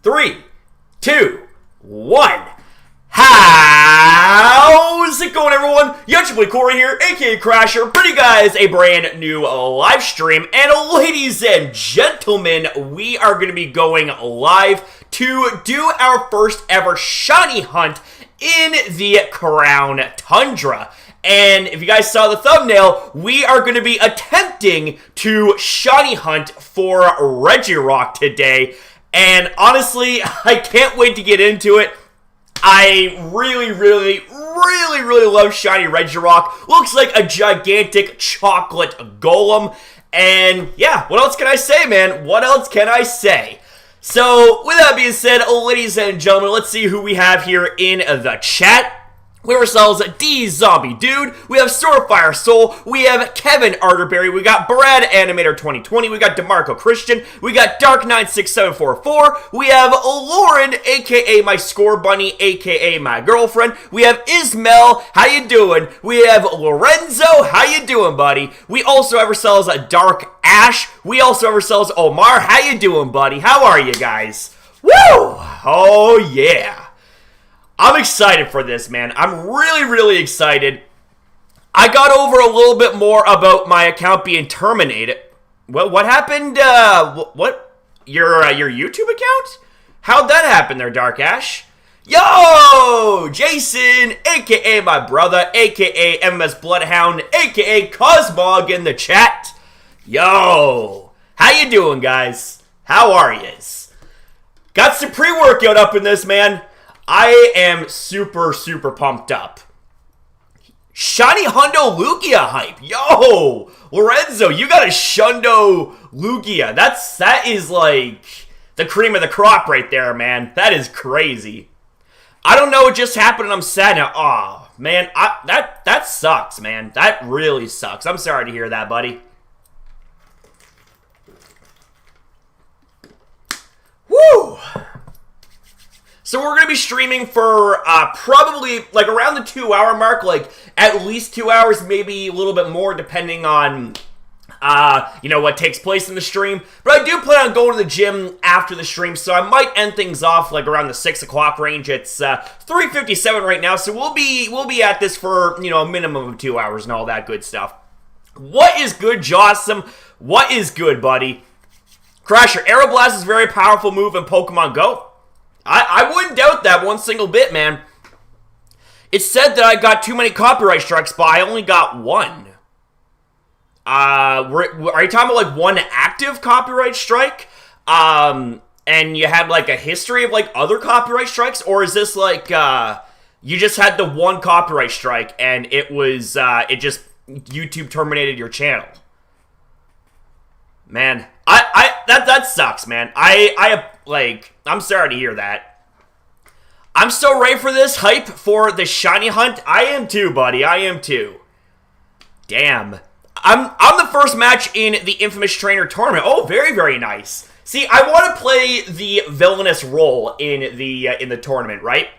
3, 2, 1. How's it going, everyone? Your boy Corey here, aka Crasher, bringing you guys a brand new live stream. And ladies and gentlemen, we are going to be going live to do our first ever shiny hunt in the Crown Tundra. And if you guys saw the thumbnail, we are going to be attempting to shiny hunt for Regirock today. And honestly, I can't wait to get into it. I really love shiny Regirock. Looks like a gigantic chocolate golem. And yeah, what else can I say, man? What else can I say? So, with that being said, ladies and gentlemen, let's see who we have here in the chat. We have ourselves D-Zombie Dude, we have Swordfire Soul, we have Kevin Arterberry, we got Brad Animator 2020, we got DeMarco Christian, we got Dark96744, we have Lauren, aka my Score Bunny, aka my girlfriend, we have Ismail, how you doing? We have Lorenzo, how you doing, buddy? We also have ourselves a Dark Ash, we also have ourselves Omar, how you doing, buddy? How are you guys? Woo! Oh yeah! I'm excited for this, man. I'm really excited. I got over a little bit more about my account being terminated. What happened? What? Your YouTube account? How'd that happen there, Dark Ash? Yo! Jason, a.k.a. my brother, a.k.a. MS Bloodhound, a.k.a. Cosmog in the chat. Yo! How you doing, guys? How are yous? Got some pre-workout up in this, man. I am super pumped up. Shiny Hundo Lugia hype. Yo! Lorenzo, you got a Shundo Lugia. That is like the cream of the crop right there, man. That is crazy. I don't know what just happened and I'm sad now. Aw, man, that sucks, man. That really sucks. I'm sorry to hear that, buddy. Woo! So we're going to be streaming for probably like around the 2-hour mark, like at least 2 hours, maybe a little bit more depending on, you know, what takes place in the stream. But I do plan on going to the gym after the stream, so I might end things off like around the 6 o'clock range. It's 3:57 right now, so we'll be at this for, you know, a minimum of 2 hours and all that good stuff. What is good, Jawsome? What is good, buddy? Crasher, Aeroblast is a very powerful move in Pokemon Go. I wouldn't doubt that one single bit, man. It said that I got too many copyright strikes, but I only got one. Are you talking about like one active copyright strike? And you had like a history of like other copyright strikes? Or is this like, you just had the one copyright strike and it was, YouTube terminated your channel? Man, that sucks, man. I'm sorry to hear that. I'm so ready for this hype for the shiny hunt. I am too, buddy. I am too. Damn. I'm the first match in the Infamous Trainer tournament. Oh, very nice. See, I want to play the villainous role in the tournament, right?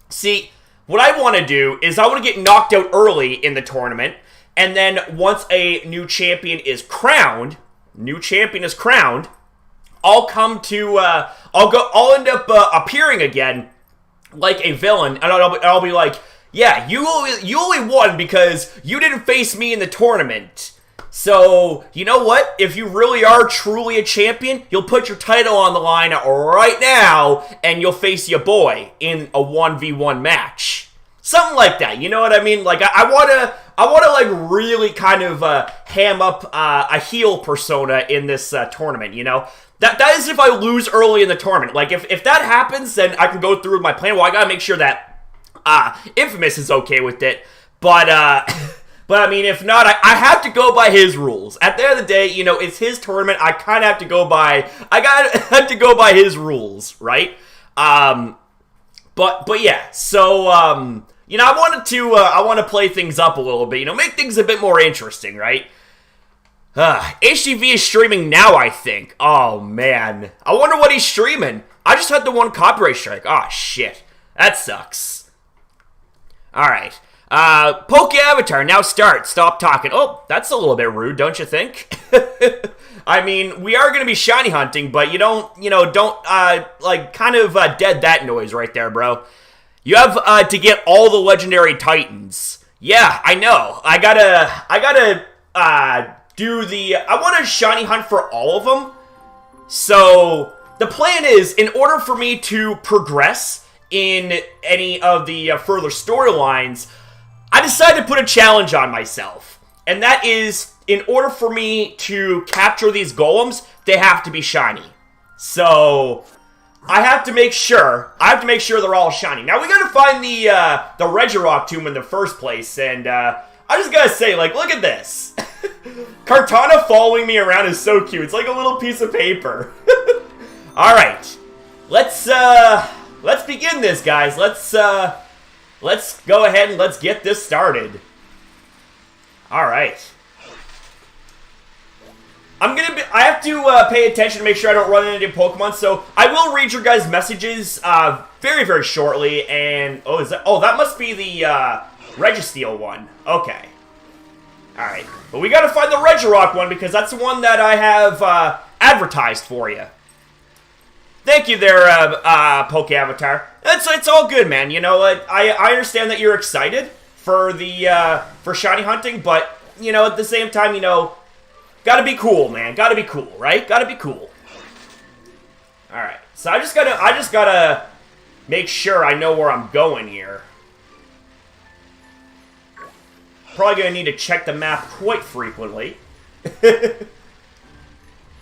See, what I want to do is I want to get knocked out early in the tournament, and then once a new champion is crowned, I'll end up appearing again like a villain, and I'll be like, yeah, you only won because you didn't face me in the tournament. So, you know what? If you really are truly a champion, you'll put your title on the line right now, and you'll face your boy in a 1v1 match. Something like that, you know what I mean? Like, I wanna like really kind of ham up a heel persona in this tournament, you know? That is if I lose early in the tournament. Like, if that happens, then I can go through with my plan. Well, I gotta make sure that Infamous is okay with it. But I mean, if not, I have to go by his rules. At the end of the day, you know, it's his tournament. I kind of have to go by his rules, right? But yeah, so, you know, I want to play things up a little bit, you know, make things a bit more interesting, right? HTV is streaming now, I think. Oh, man. I wonder what he's streaming. I just had the one copyright strike. Oh, shit. That sucks. Alright. Poke Avatar, now start. Stop talking. Oh, that's a little bit rude, don't you think? I mean, we are going to be shiny hunting, but don't kind of dead that noise right there, bro. You have to get all the legendary Titans. Yeah, I know. I gotta do the... I want to shiny hunt for all of them. So, the plan is, in order for me to progress in any of the further storylines, I decided to put a challenge on myself. And that is, in order for me to capture these golems, they have to be shiny. So, I have to make sure they're all shiny. Now, we gotta find the Regirock tomb in the first place, and I just gotta say, like, look at this. Kartana following me around is so cute. It's like a little piece of paper. Alright. Let's begin this, guys. Let's go ahead and let's get this started. Alright. I have to pay attention to make sure I don't run into Pokemon, so I will read your guys' messages very, very shortly, and that must be the Registeel one. Okay. Alright. But we gotta find the Regirock one, because that's the one that I have advertised for you. Thank you there, Poke Avatar. It's all good, man. You know, I understand that you're excited for the for shiny hunting, but at the same time, gotta be cool, man. Gotta be cool, right? Gotta be cool. All right. So I just gotta make sure I know where I'm going here. Probably gonna need to check the map quite frequently.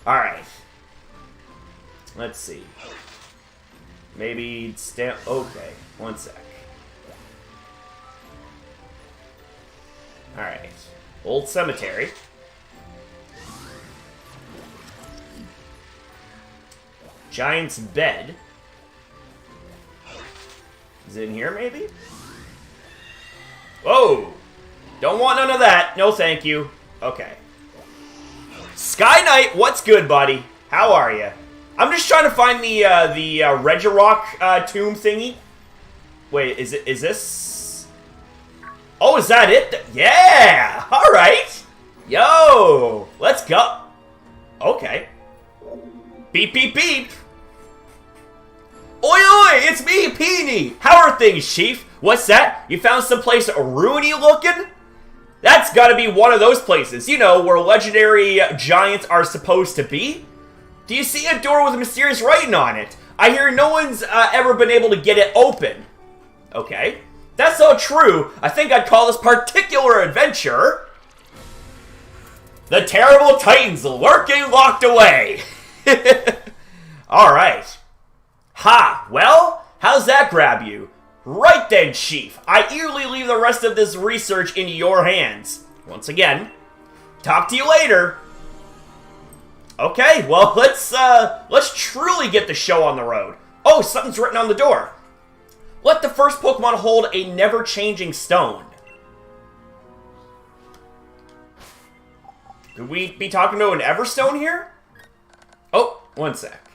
All right. Let's see. Maybe okay, one sec. All right. Old cemetery. Giant's bed. Is it in here, maybe? Whoa! Don't want none of that. No, thank you. Okay. Sky Knight, what's good, buddy? How are you? I'm just trying to find the Regirock tomb thingy. Wait, is this? Oh, is that it? Yeah! Alright! Yo! Let's go! Okay. Beep, beep, beep! Oi, oi! It's me, Peony! How are things, Chief? What's that? You found someplace ruiny looking? That's gotta be one of those places, where legendary giants are supposed to be. Do you see a door with a mysterious writing on it? I hear no one's ever been able to get it open. Okay. That's so true. I think I'd call this particular adventure the Terrible Titans Lurking Locked Away. Alright. Ha! Well, how's that grab you? Right then, Chief. I eagerly leave the rest of this research into your hands. Once again, talk to you later. Okay, well, let's truly get the show on the road. Oh, something's written on the door. Let the first Pokemon hold a never-changing stone. Could we be talking to an Everstone here? Oh, one sec.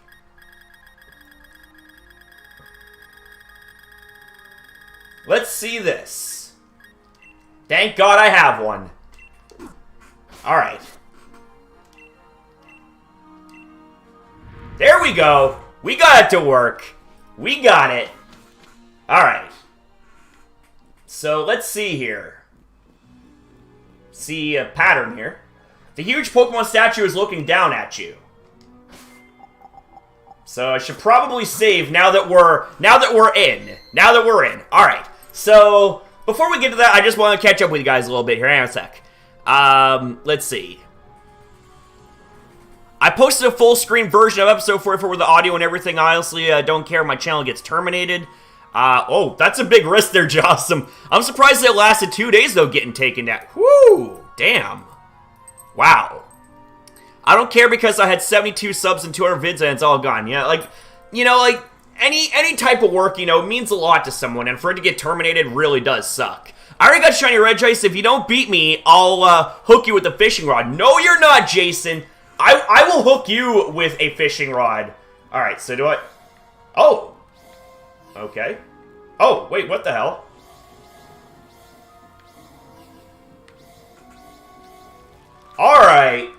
Let's see this. Thank God I have one. Alright. There we go. We got it to work. We got it. Alright. So, let's see here. See a pattern here. The huge Pokemon statue is looking down at you. So, I should probably save now that we're in. Alright. So, before we get to that, I just want to catch up with you guys a little bit here. Hang on a sec. Let's see. I posted a full screen version of episode 44 with the audio and everything. I honestly don't care if my channel gets terminated. Oh, that's a big risk there, Jossum. I'm surprised it lasted 2 days, though, getting taken down. Whoo! Damn. Wow. I don't care because I had 72 subs and 200 vids and it's all gone. Yeah, any type of work, means a lot to someone, and for it to get terminated really does suck. I already got Shiny Regice. If you don't beat me, I'll hook you with a fishing rod. No, you're not, Jason. I will hook you with a fishing rod. Alright, so do I... Oh! Okay. Oh, wait, what the hell? Alright.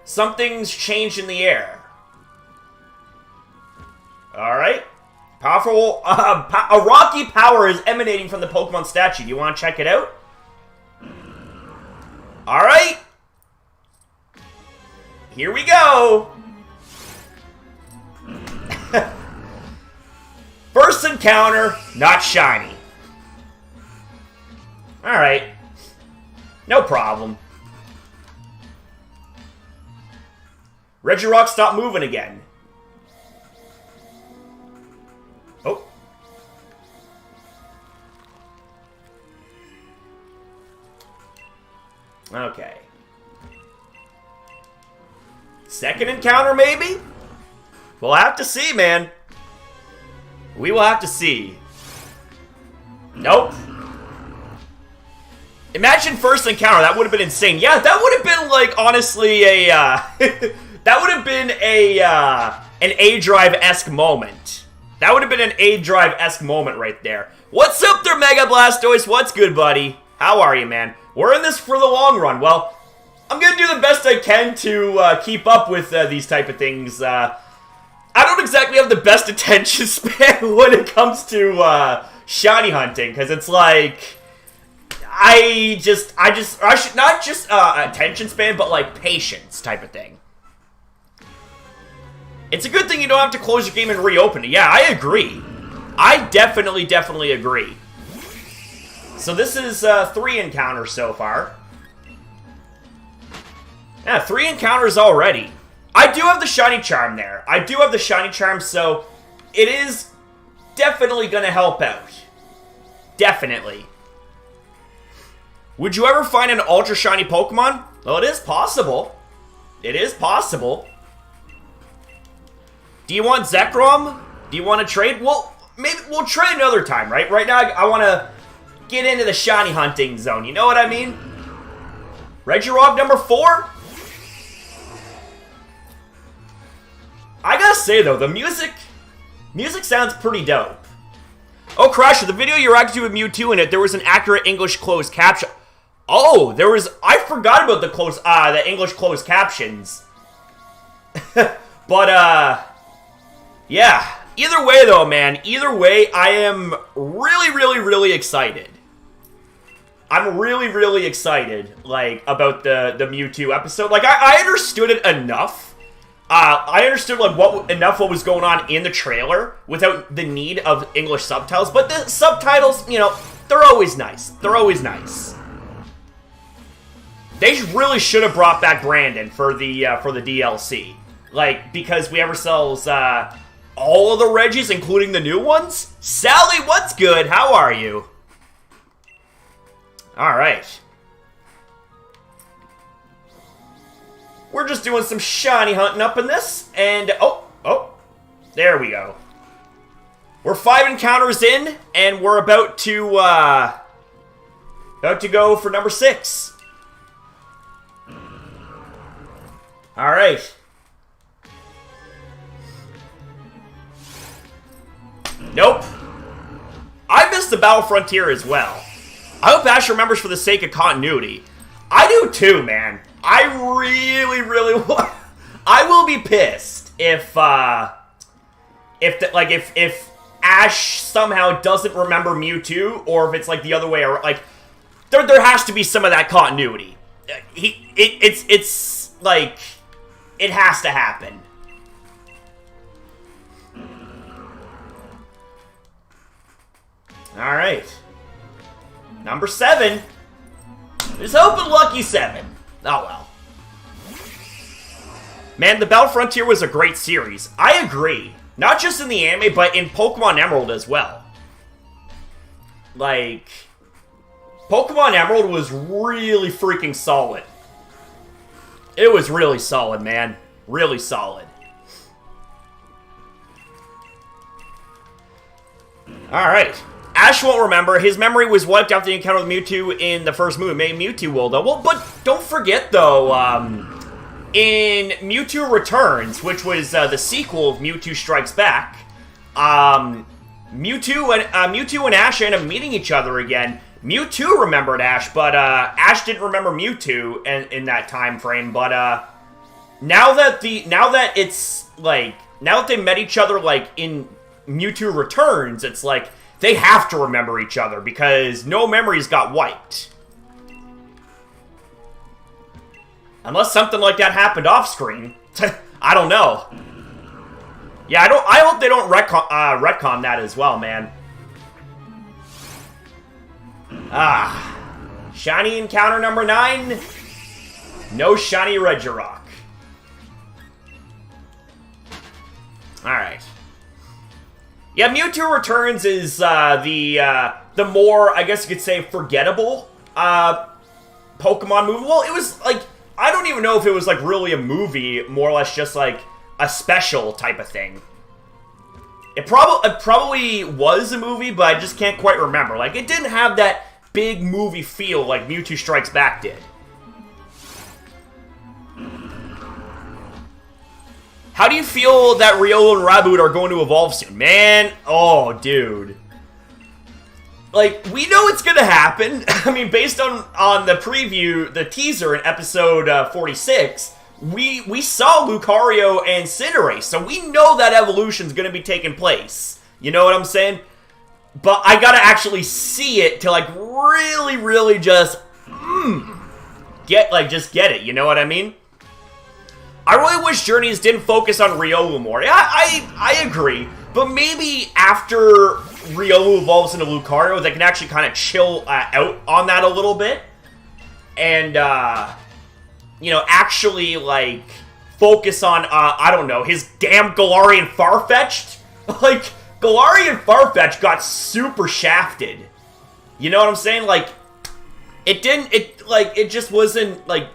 Something's changed in the air. Alright. Powerful, a rocky power is emanating from the Pokemon statue. Do you want to check it out? Alright. Here we go. First encounter, not shiny. Alright. No problem. Regirock stopped moving again. Oh. Okay. Second encounter, maybe? We'll have to see, man. We will have to see. Nope. Imagine first encounter. That would have been insane. Yeah, that would have been, like, honestly, a, that would have been a, an A-Drive-esque moment. That would have been an A-Drive-esque moment right there. What's up there, Mega Blastoise? What's good, buddy? How are you, man? We're in this for the long run. Well, I'm gonna do the best I can to keep up with these type of things. I don't exactly have the best attention span when it comes to shiny hunting, because it's like I should not just attention span, but like patience type of thing. It's a good thing you don't have to close your game and reopen it. Yeah, I agree. I definitely agree. So this is 3 encounters so far. Yeah, 3 encounters already. I do have the shiny charm there. I do have the shiny charm, so it is definitely gonna help out. Definitely. Would you ever find an ultra shiny Pokemon? Well, it is possible. It is possible. Do you want Zekrom? Do you want to trade? Well, maybe we'll trade another time, right? Right now, I want to get into the shiny hunting zone. You know what I mean? Regirock number 4? I gotta say, though, the music sounds pretty dope. Oh, Crasher, the video you reacted to with Mewtwo in it, there was an accurate English closed caption. Oh, there was... I forgot about the English closed captions. But, yeah. Either way, though, man. Either way, I am really excited. I'm really excited, like, about the Mewtwo episode. Like, I understood it enough. I understood, like, what was going on in the trailer without the need of English subtitles. But the subtitles, you know, they're always nice. They're always nice. They really should have brought back Brandon for the DLC. Like, because we have ourselves, all of the Regis, including the new ones. Sally, what's good? How are you? Alright. We're just doing some shiny hunting up in this. And, oh, there we go. We're 5 encounters in, and we're about to go for number 6. Alright. Nope. I missed the Battle Frontier as well. I hope Ash remembers for the sake of continuity. I do too, man. I really want... I will be pissed if Ash somehow doesn't remember Mewtwo, or if it's like the other way around. Like, there has to be some of that continuity. It's like, it has to happen. Alright. Number 7. Just hoping lucky 7. Oh well. Man, the Battle Frontier was a great series. I agree. Not just in the anime, but in Pokemon Emerald as well. Like, Pokemon Emerald was really freaking solid. It was really solid, man. Really solid. Alright. Ash won't remember. His memory was wiped after the encounter with Mewtwo in the first movie. Maybe Mewtwo will, though. Well, but don't forget, though, in Mewtwo Returns, which was the sequel of Mewtwo Strikes Back, Mewtwo and Ash end up meeting each other again. Mewtwo remembered Ash, but Ash didn't remember Mewtwo in that time frame. But now that they met each other, like, in Mewtwo Returns, it's like, they have to remember each other, because no memories got wiped. Unless something like that happened off-screen. I don't know. Yeah, I hope they don't retcon that as well, man. Shiny encounter number 9. No shiny Regirock. Alright. Yeah, Mewtwo Returns is the more, I guess you could say, forgettable Pokemon movie. Well, it was like, I don't even know if it was like really a movie, more or less just like a special type of thing. It probably was a movie, but I just can't quite remember. Like, it didn't have that big movie feel like Mewtwo Strikes Back did. How do you feel that Riolu and Raboot are going to evolve soon? Man, oh, dude. Like, we know it's gonna happen. I mean, based on the preview, the teaser in episode 46, we saw Lucario and Cinderace, so we know that evolution's gonna be taking place. You know what I'm saying? But I gotta actually see it to, like, really, really just, get it, you know what I mean? I really wish Journeys didn't focus on Riolu more. Yeah, I agree. But maybe after Riolu evolves into Lucario, they can actually kind of chill out on that a little bit. And, you know, actually, like, focus on, I don't know, his damn Galarian Farfetch'd. Like, Galarian Farfetch'd got super shafted. You know what I'm saying? Like, it just wasn't, like,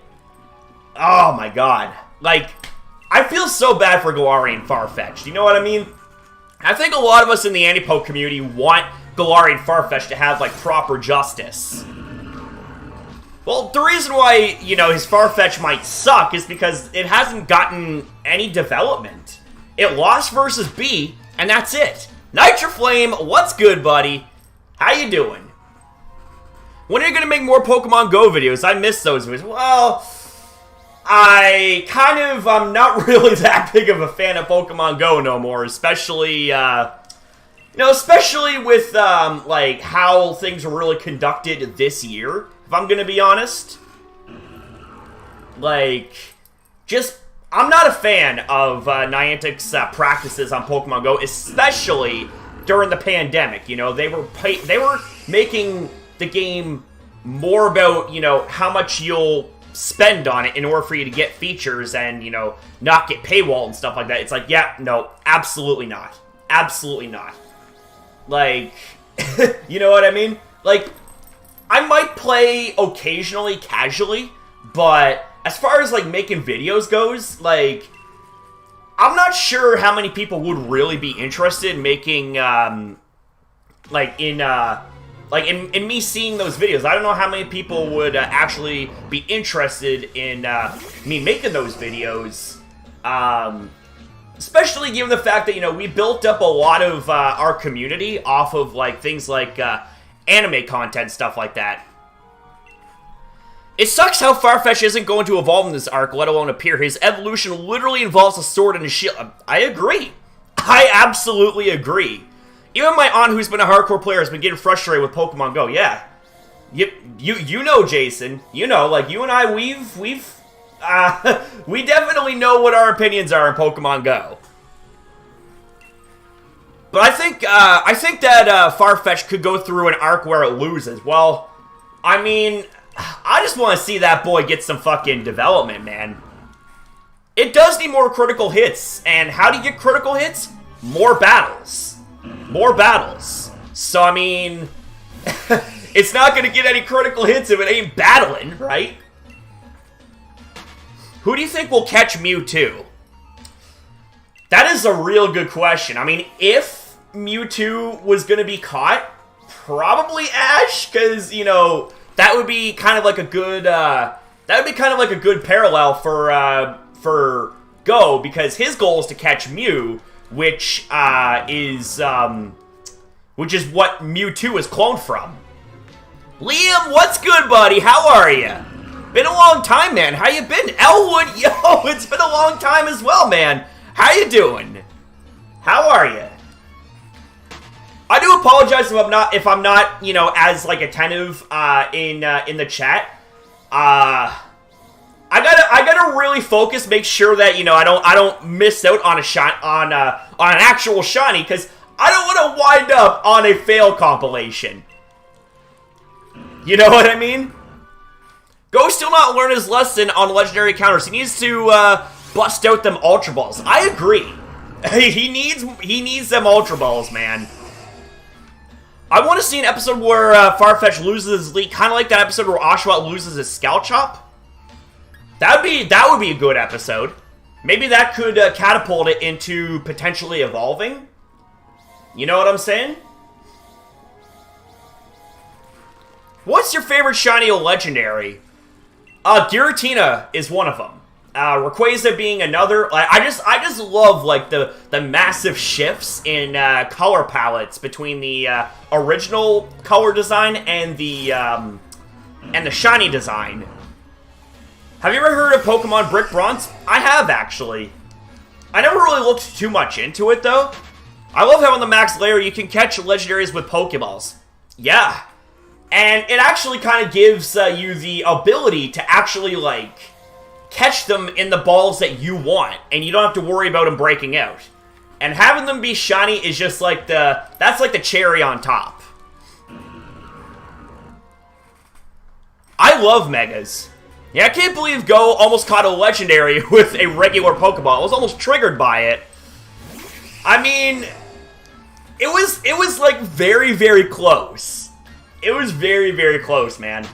oh my god. Like, I feel so bad for Galarian Farfetch'd, you know what I mean? I think a lot of us in the Anti-Poke community want Galarian Farfetch'd to have, like, proper justice. Well, the reason why, you know, his Farfetch'd might suck is because it hasn't gotten any development. It lost versus B, and that's it. Nitroflame, what's good, buddy? How you doing? When are you gonna make more Pokemon Go videos? I miss those videos. Well, I'm not really that big of a fan of Pokemon Go no more, especially, you know, especially with, like, how things were really conducted this year, if I'm gonna be honest. Like, just, I'm not a fan of Niantic's practices on Pokemon Go, especially during the pandemic, you know, they were making the game more about, you know, how much you'll spend on it in order for you to get features and, you know, not get paywall and stuff like that. It's like, yeah, no, absolutely not. Absolutely not. Like, you know what I mean? Like, I might play occasionally, casually, but as far as, like, making videos goes, like, I'm not sure how many people would really be interested in making, in me seeing those videos. I don't know how many people would actually be interested in me making those videos. Especially given the fact that, you know, we built up a lot of our community off of, like, things like anime content, stuff like that. It sucks how Farfetch'd isn't going to evolve in this arc, let alone appear. His evolution literally involves a sword and a shield. I agree. I absolutely agree. Even my aunt, who's been a hardcore player, has been getting frustrated with Pokemon Go. Yeah, you know, Jason. You know, like, you and I, we definitely know what our opinions are in Pokemon Go. But I think that Farfetch'd could go through an arc where it loses. Well, I mean, I just want to see that boy get some fucking development, man. It does need more critical hits, and how do you get critical hits? More battles. More battles. So, I mean, it's not going to get any critical hits if it ain't battling, right? Who do you think will catch Mewtwo? That is a real good question. I mean, if Mewtwo was going to be caught, probably Ash, because, you know, that would be kind of like a good, parallel for Go, because his goal is to catch Mew, which is what Mewtwo is cloned from. Liam, what's good, buddy? How are you? Been a long time, man. How you been? Elwood, yo, it's been a long time as well, man. How you doing? How are you? I do apologize if I'm not, you know, as like attentive in the chat. I gotta really focus, make sure that, you know, I don't miss out on on an actual shiny, because I don't want to wind up on a fail compilation. You know what I mean? Go still not learn his lesson on legendary counters. He needs to bust out them Ultra Balls. I agree. he needs them Ultra Balls, man. I want to see an episode where Farfetch loses his leak, kind of like that episode where Oshawott loses his Scout Chop. That would be a good episode. Maybe that could catapult it into potentially evolving. You know what I'm saying? What's your favorite shiny or legendary? Giratina is one of them. Rayquaza being another. I just love like the massive shifts in color palettes between the original color design and the shiny design. Have you ever heard of Pokemon Brick Bronze? I have, actually. I never really looked too much into it, though. I love how on the max layer you can catch legendaries with Pokeballs. Yeah. And it actually kind of gives you the ability to actually, like, catch them in the balls that you want, and you don't have to worry about them breaking out. And having them be shiny is just like that's like the cherry on top. I love Megas. Yeah, I can't believe Go almost caught a legendary with a regular Pokeball. I was almost triggered by it. I mean, it was like very, very close. It was very, very close, man.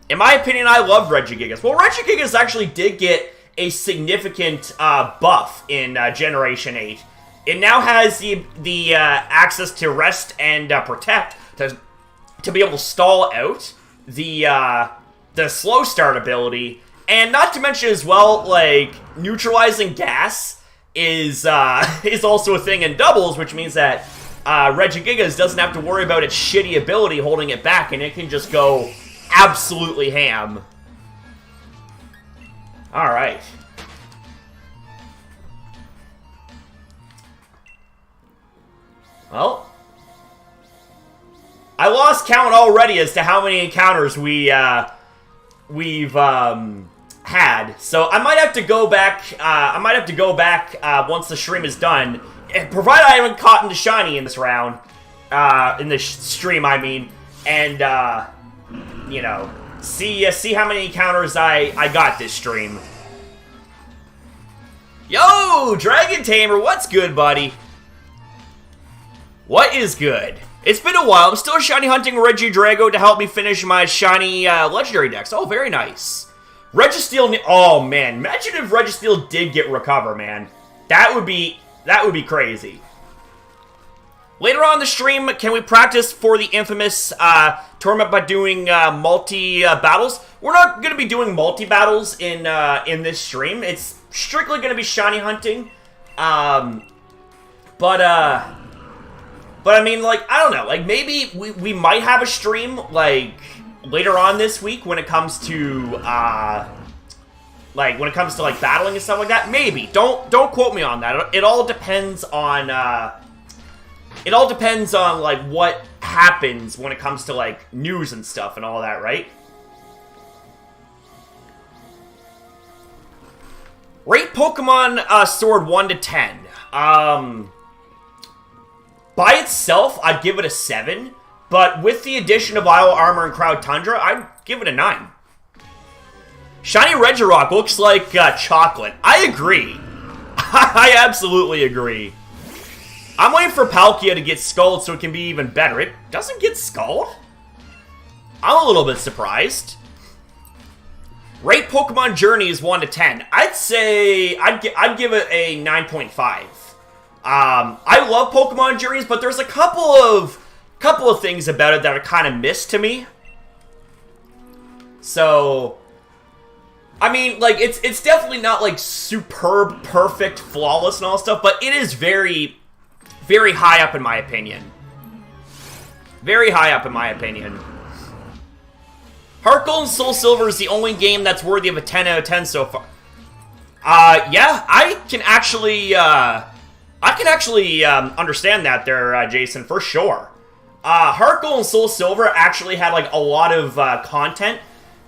In my opinion, I love Regigigas. Well, Regigigas actually did get a significant buff in Generation 8. It now has the access to Rest and Protect to be able to stall out the slow start ability, and not to mention as well, like, neutralizing gas is also a thing in doubles, which means that Regigigas doesn't have to worry about its shitty ability holding it back, and it can just go absolutely ham. Alright. Well, I lost count already as to how many encounters we've had, so I might have to go back. Once the stream is done, provided I haven't caught into shiny in this round, in this stream, I mean, and you know, see how many encounters I got this stream. Yo, Dragon Tamer, what's good, buddy? What is good? It's been a while. I'm still shiny hunting Regidrago to help me finish my shiny legendary decks. Oh, very nice. Registeel. Oh man, imagine if Registeel did get recover, man. That would be crazy. Later on in the stream, can we practice for the infamous tournament by doing multi battles? We're not going to be doing multi battles in this stream. It's strictly going to be shiny hunting. But I mean, like, I don't know, like, maybe we might have a stream, like, later on this week when it comes to, like, battling and stuff like that. Maybe. Don't quote me on that. It all depends on, like, what happens when it comes to, like, news and stuff and all that, right? Rate Pokemon Sword 1 to 10. By itself, I'd give it a 7, but with the addition of Isle Armor and Crowd Tundra, I'd give it a 9. Shiny Regirock looks like chocolate. I agree. I absolutely agree. I'm waiting for Palkia to get Skulled so it can be even better. It doesn't get Skulled? I'm a little bit surprised. Rate Pokemon Journeys 1 to 10. I'd say I'd give it a 9.5. I love Pokemon Journeys, but there's a couple of things about it that are kind of missed to me. So, I mean, like, it's definitely not, like, superb, perfect, flawless and all that stuff, but it is very, very high up in my opinion. Very high up in my opinion. Heart Gold and Soul Silver is the only game that's worthy of a 10 out of 10 so far. Yeah, I can actually understand that there, Jason, for sure. Heart Gold and Soul Silver actually had, like, a lot of, content,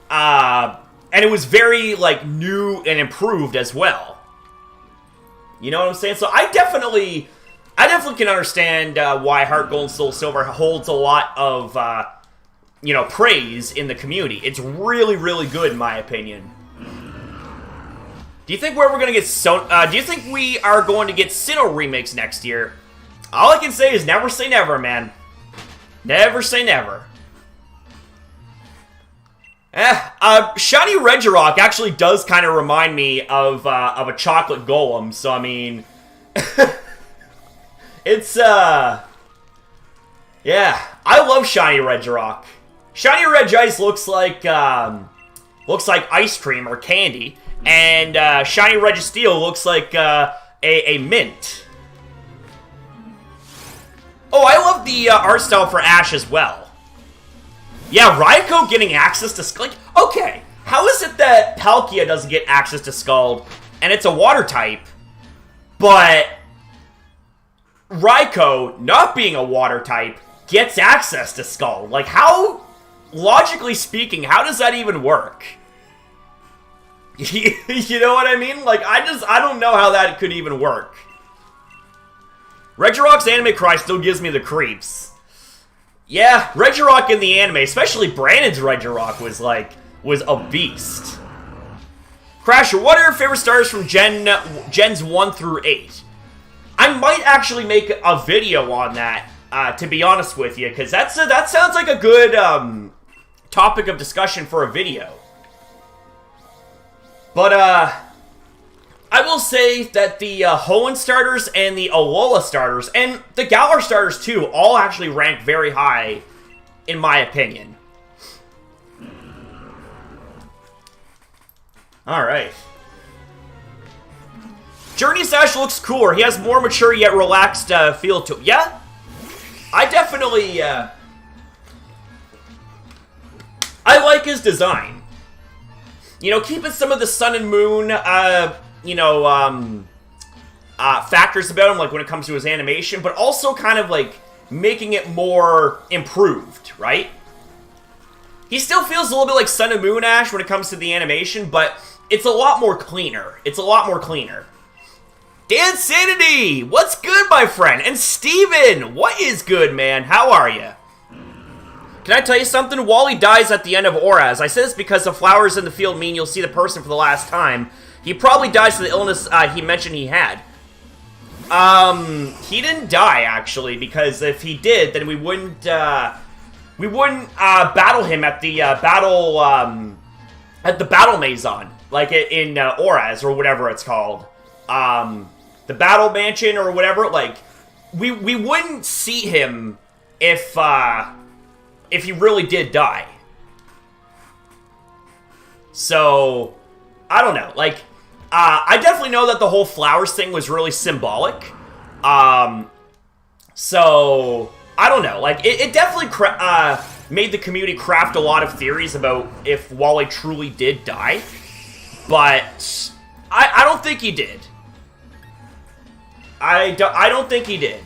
and it was very, like, new and improved as well. You know what I'm saying? So I definitely can understand, why Heart Gold and Soul Silver holds a lot of, you know, praise in the community. It's really, really good, in my opinion. Do you think we're gonna get do you think we are going to get Sinnoh remakes next year? All I can say is never say never, man. Never say never. Shiny Regirock actually does kind of remind me of a chocolate golem, so I mean, it's yeah, I love Shiny Regirock. Shiny Regice looks like ice cream or candy. And, Shiny Registeel looks like, a mint. Oh, I love the, art style for Ash as well. Yeah, Raikou getting access to Scald. Like, okay, how is it that Palkia doesn't get access to Scald, and it's a water type, but Raikou, not being a water type, gets access to Scald? Like, how, logically speaking, how does that even work? You know what I mean? Like, I don't know how that could even work. Regirock's anime cry still gives me the creeps. Yeah, Regirock in the anime, especially Brandon's Regirock, was a beast. Crasher, what are your favorite starters from Gens 1 through 8? I might actually make a video on that, to be honest with you, because that sounds like a good, topic of discussion for a video. But, I will say that the Hoenn starters and the Alola starters, and the Galar starters too, all actually rank very high, in my opinion. Alright. Journey Sash looks cooler. He has more mature yet relaxed feel to him. Yeah? I definitely, I like his design. You know, keeping some of the Sun and Moon, you know, factors about him, like when it comes to his animation, but also kind of like making it more improved, right? He still feels a little bit like Sun and Moon Ash when it comes to the animation, but it's a lot more cleaner. It's a lot more cleaner. Dan Sanity! What's good, my friend? And Steven! What is good, man? How are you? Can I tell you something? Wally dies at the end of Oraz. I say this because the flowers in the field mean you'll see the person for the last time. He probably dies of the illness he mentioned he had. He didn't die, actually, because if he did, then we wouldn't battle him at the Battle Maison, like in Oraz, or whatever it's called. The Battle Mansion, or whatever, like, we wouldn't see him if he really did die. So, I don't know. Like, I definitely know that the whole flowers thing was really symbolic. So, I don't know. Like, it definitely made the community craft a lot of theories about if Wally truly did die. But, I don't think he did. I don't think he did.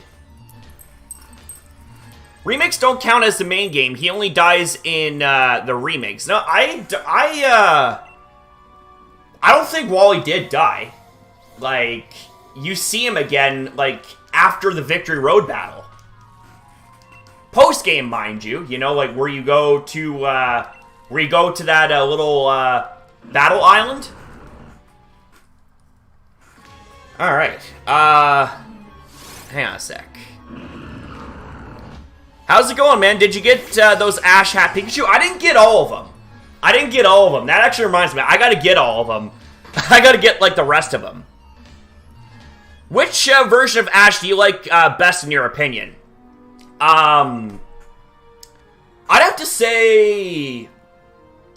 Remakes don't count as the main game. He only dies in the remakes. No, I don't think Wally did die. Like, you see him again, like, after the Victory Road battle. Post-game, mind you. You know, like, where you go to that little battle island. Alright. Hang on a sec. How's it going, man? Did you get those Ash Hat Pikachu? I didn't get all of them. That actually reminds me. I gotta get all of them. I gotta get, like, the rest of them. Which version of Ash do you like best in your opinion? I'd have to say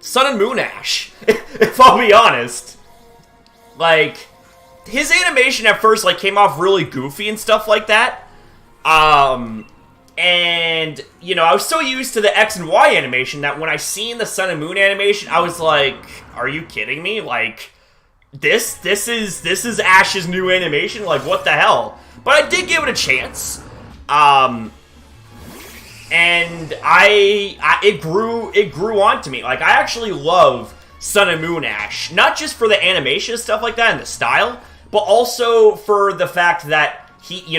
Sun and Moon Ash, if I'll be honest. Like, his animation at first, like, came off really goofy and stuff like that. And, you know, I was so used to the X and Y animation that when I seen the Sun and Moon animation, I was like, are you kidding me? Like, this is Ash's new animation? Like, what the hell? But I did give it a chance. And it grew onto me. Like, I actually love Sun and Moon Ash. Not just for the animation and stuff like that and the style, but also for the fact that he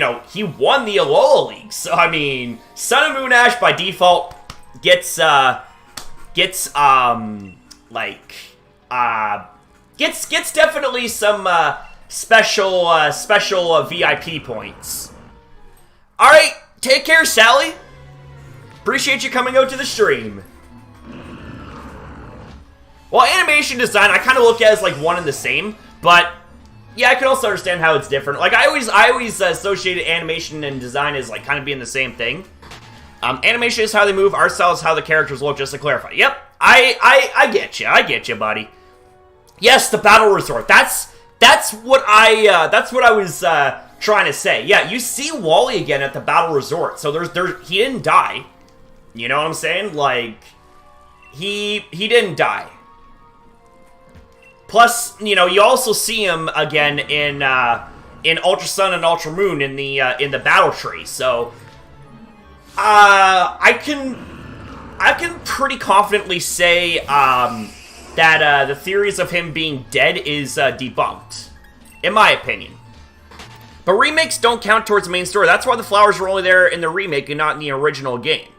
won the Alola League. So, I mean, Sun and Moon Ash by default gets definitely some special VIP points. All right, take care, Sally. Appreciate you coming out to the stream. Well, animation design I kind of look at as like one and the same, but yeah, I can also understand how it's different. Like I always associated animation and design as like kind of being the same thing. Animation is how they move. Art style is how the characters look. Just to clarify. Yep, I get you, buddy. Yes, the battle resort. That's what I was trying to say. Yeah, you see Wally again at the battle resort. So he didn't die. You know what I'm saying? Like he didn't die. Plus, you know, you also see him again in Ultra Sun and Ultra Moon in the battle tree. So I can pretty confidently say that the theories of him being dead is debunked, in my opinion. But remakes don't count towards the main story. That's why the flowers were only there in the remake and not in the original game.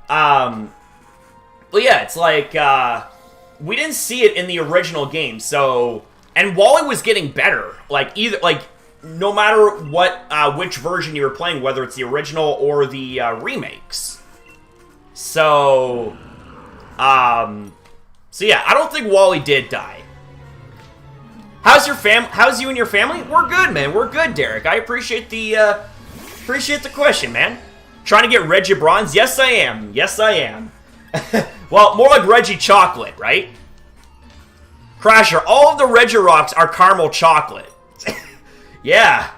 But yeah, it's like we didn't see it in the original game, so and Wally was getting better. Like no matter what which version you were playing, whether it's the original or the remakes. So yeah, I don't think Wally did die. How's you and your family? We're good, man. We're good, Derek. I appreciate the question, man. Trying to get Reggie Bronze? Yes, I am. Yes, I am. Well, more like Reggie Chocolate, right? Crasher, all of the Regirocks are caramel chocolate. Yeah.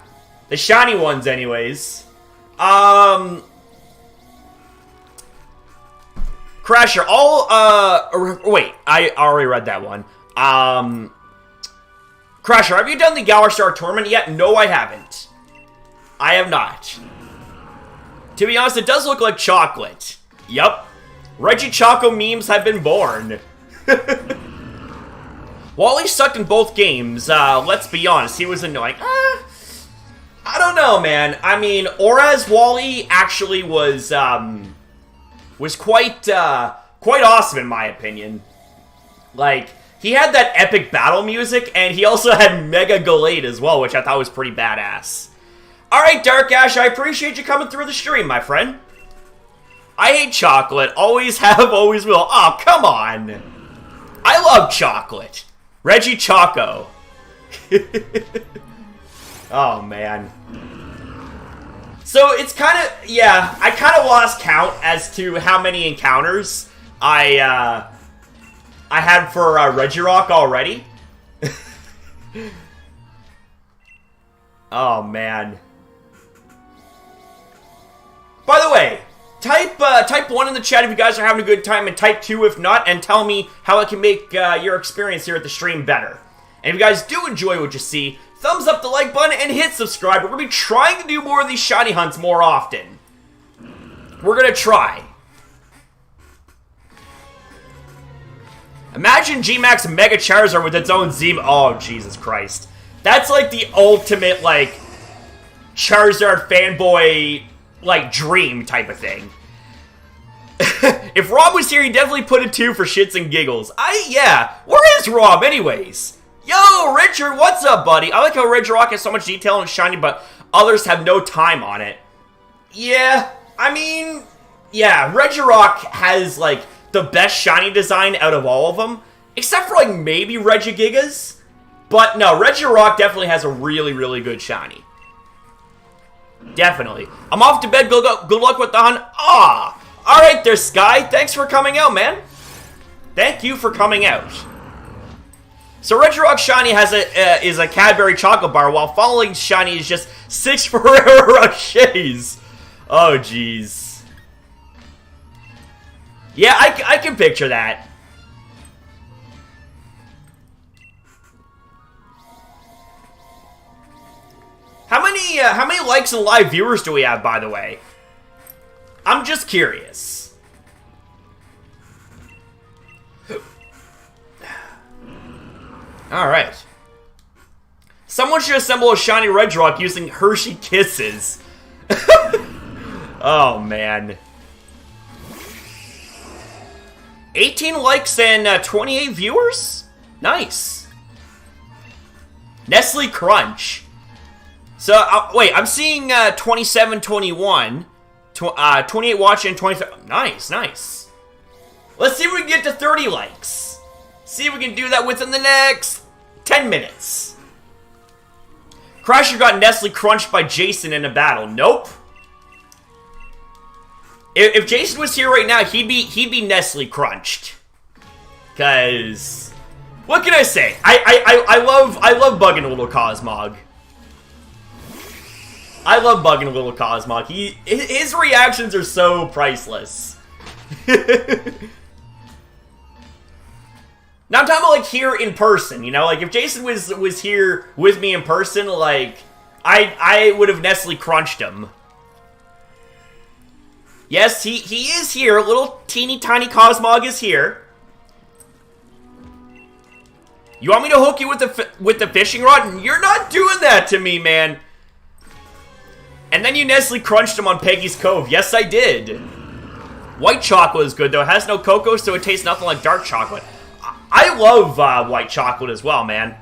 The shiny ones, anyways. Crasher, wait, I already read that one. Crasher, have you done the Galar Star Tournament yet? No, I haven't. I have not. To be honest, it does look like chocolate. Yup. Reggie Choco memes have been born. Wally sucked in both games. Let's be honest, he was annoying. I don't know, man. I mean, Oraz Wally actually was quite awesome in my opinion. Like, he had that epic battle music, and he also had Mega Gallade as well, which I thought was pretty badass. Alright, Dark Ash, I appreciate you coming through the stream, my friend. I hate chocolate. Always have, always will. Oh, come on. I love chocolate. Reggie Choco. Oh, man. So, it's kind of, yeah, I kind of lost count as to how many encounters I had for Regirock already. Oh, man. By the way, type 1 in the chat if you guys are having a good time, and type 2 if not, and tell me how I can make your experience here at the stream better. And if you guys do enjoy what you see, thumbs up the like button and hit subscribe. We're going to be trying to do more of these shiny hunts more often. We're going to try. Imagine G-Max Mega Charizard with its own Z... Oh, Jesus Christ. That's like the ultimate, like, Charizard fanboy, like, dream type of thing. If Rob was here, he'd definitely put a 2 for shits and giggles. Yeah. Where is Rob, anyways? Yo, Richard, what's up, buddy? I like how Regirock has so much detail and shiny, but others have no time on it. Yeah, I mean, yeah, Regirock has, like, the best shiny design out of all of them, except for, like, maybe Regigigas. But, no, Regirock definitely has a really, really good shiny. Definitely. I'm off to bed. Good luck with the hunt. Alright there, Sky. Thanks for coming out, man. Thank you for coming out. So Regirock shiny has is a Cadbury chocolate bar, while following shiny is just 6 Ferrero Rochers. Oh, jeez. Yeah, I can picture that. How many likes and live viewers do we have, by the way? I'm just curious. Alright. Someone should assemble a shiny Regirock using Hershey Kisses. Oh, man. 18 likes and 28 viewers? Nice. Nestle Crunch. So, wait, I'm seeing 27, 21, 28 watching, and 27. Nice, nice. Let's see if we can get to 30 likes. See if we can do that within the next 10 minutes. Crasher got Nestle crunched by Jason in a battle. Nope. If Jason was here right now, he'd be Nestle crunched. Cause what can I say? I love bugging little Cosmog. I love bugging little Cosmog. His reactions are so priceless. Now I'm talking about like here in person, you know, like if Jason was here with me in person, like I would have Nestle crunched him. Yes, he is here. Little teeny tiny Cosmog is here. You want me to hook you with the fishing rod? You're not doing that to me, man. And then you Nestle crunched him on Peggy's Cove. Yes, I did. White chocolate is good though. It has no cocoa, so it tastes nothing like dark chocolate. I love white chocolate as well, man.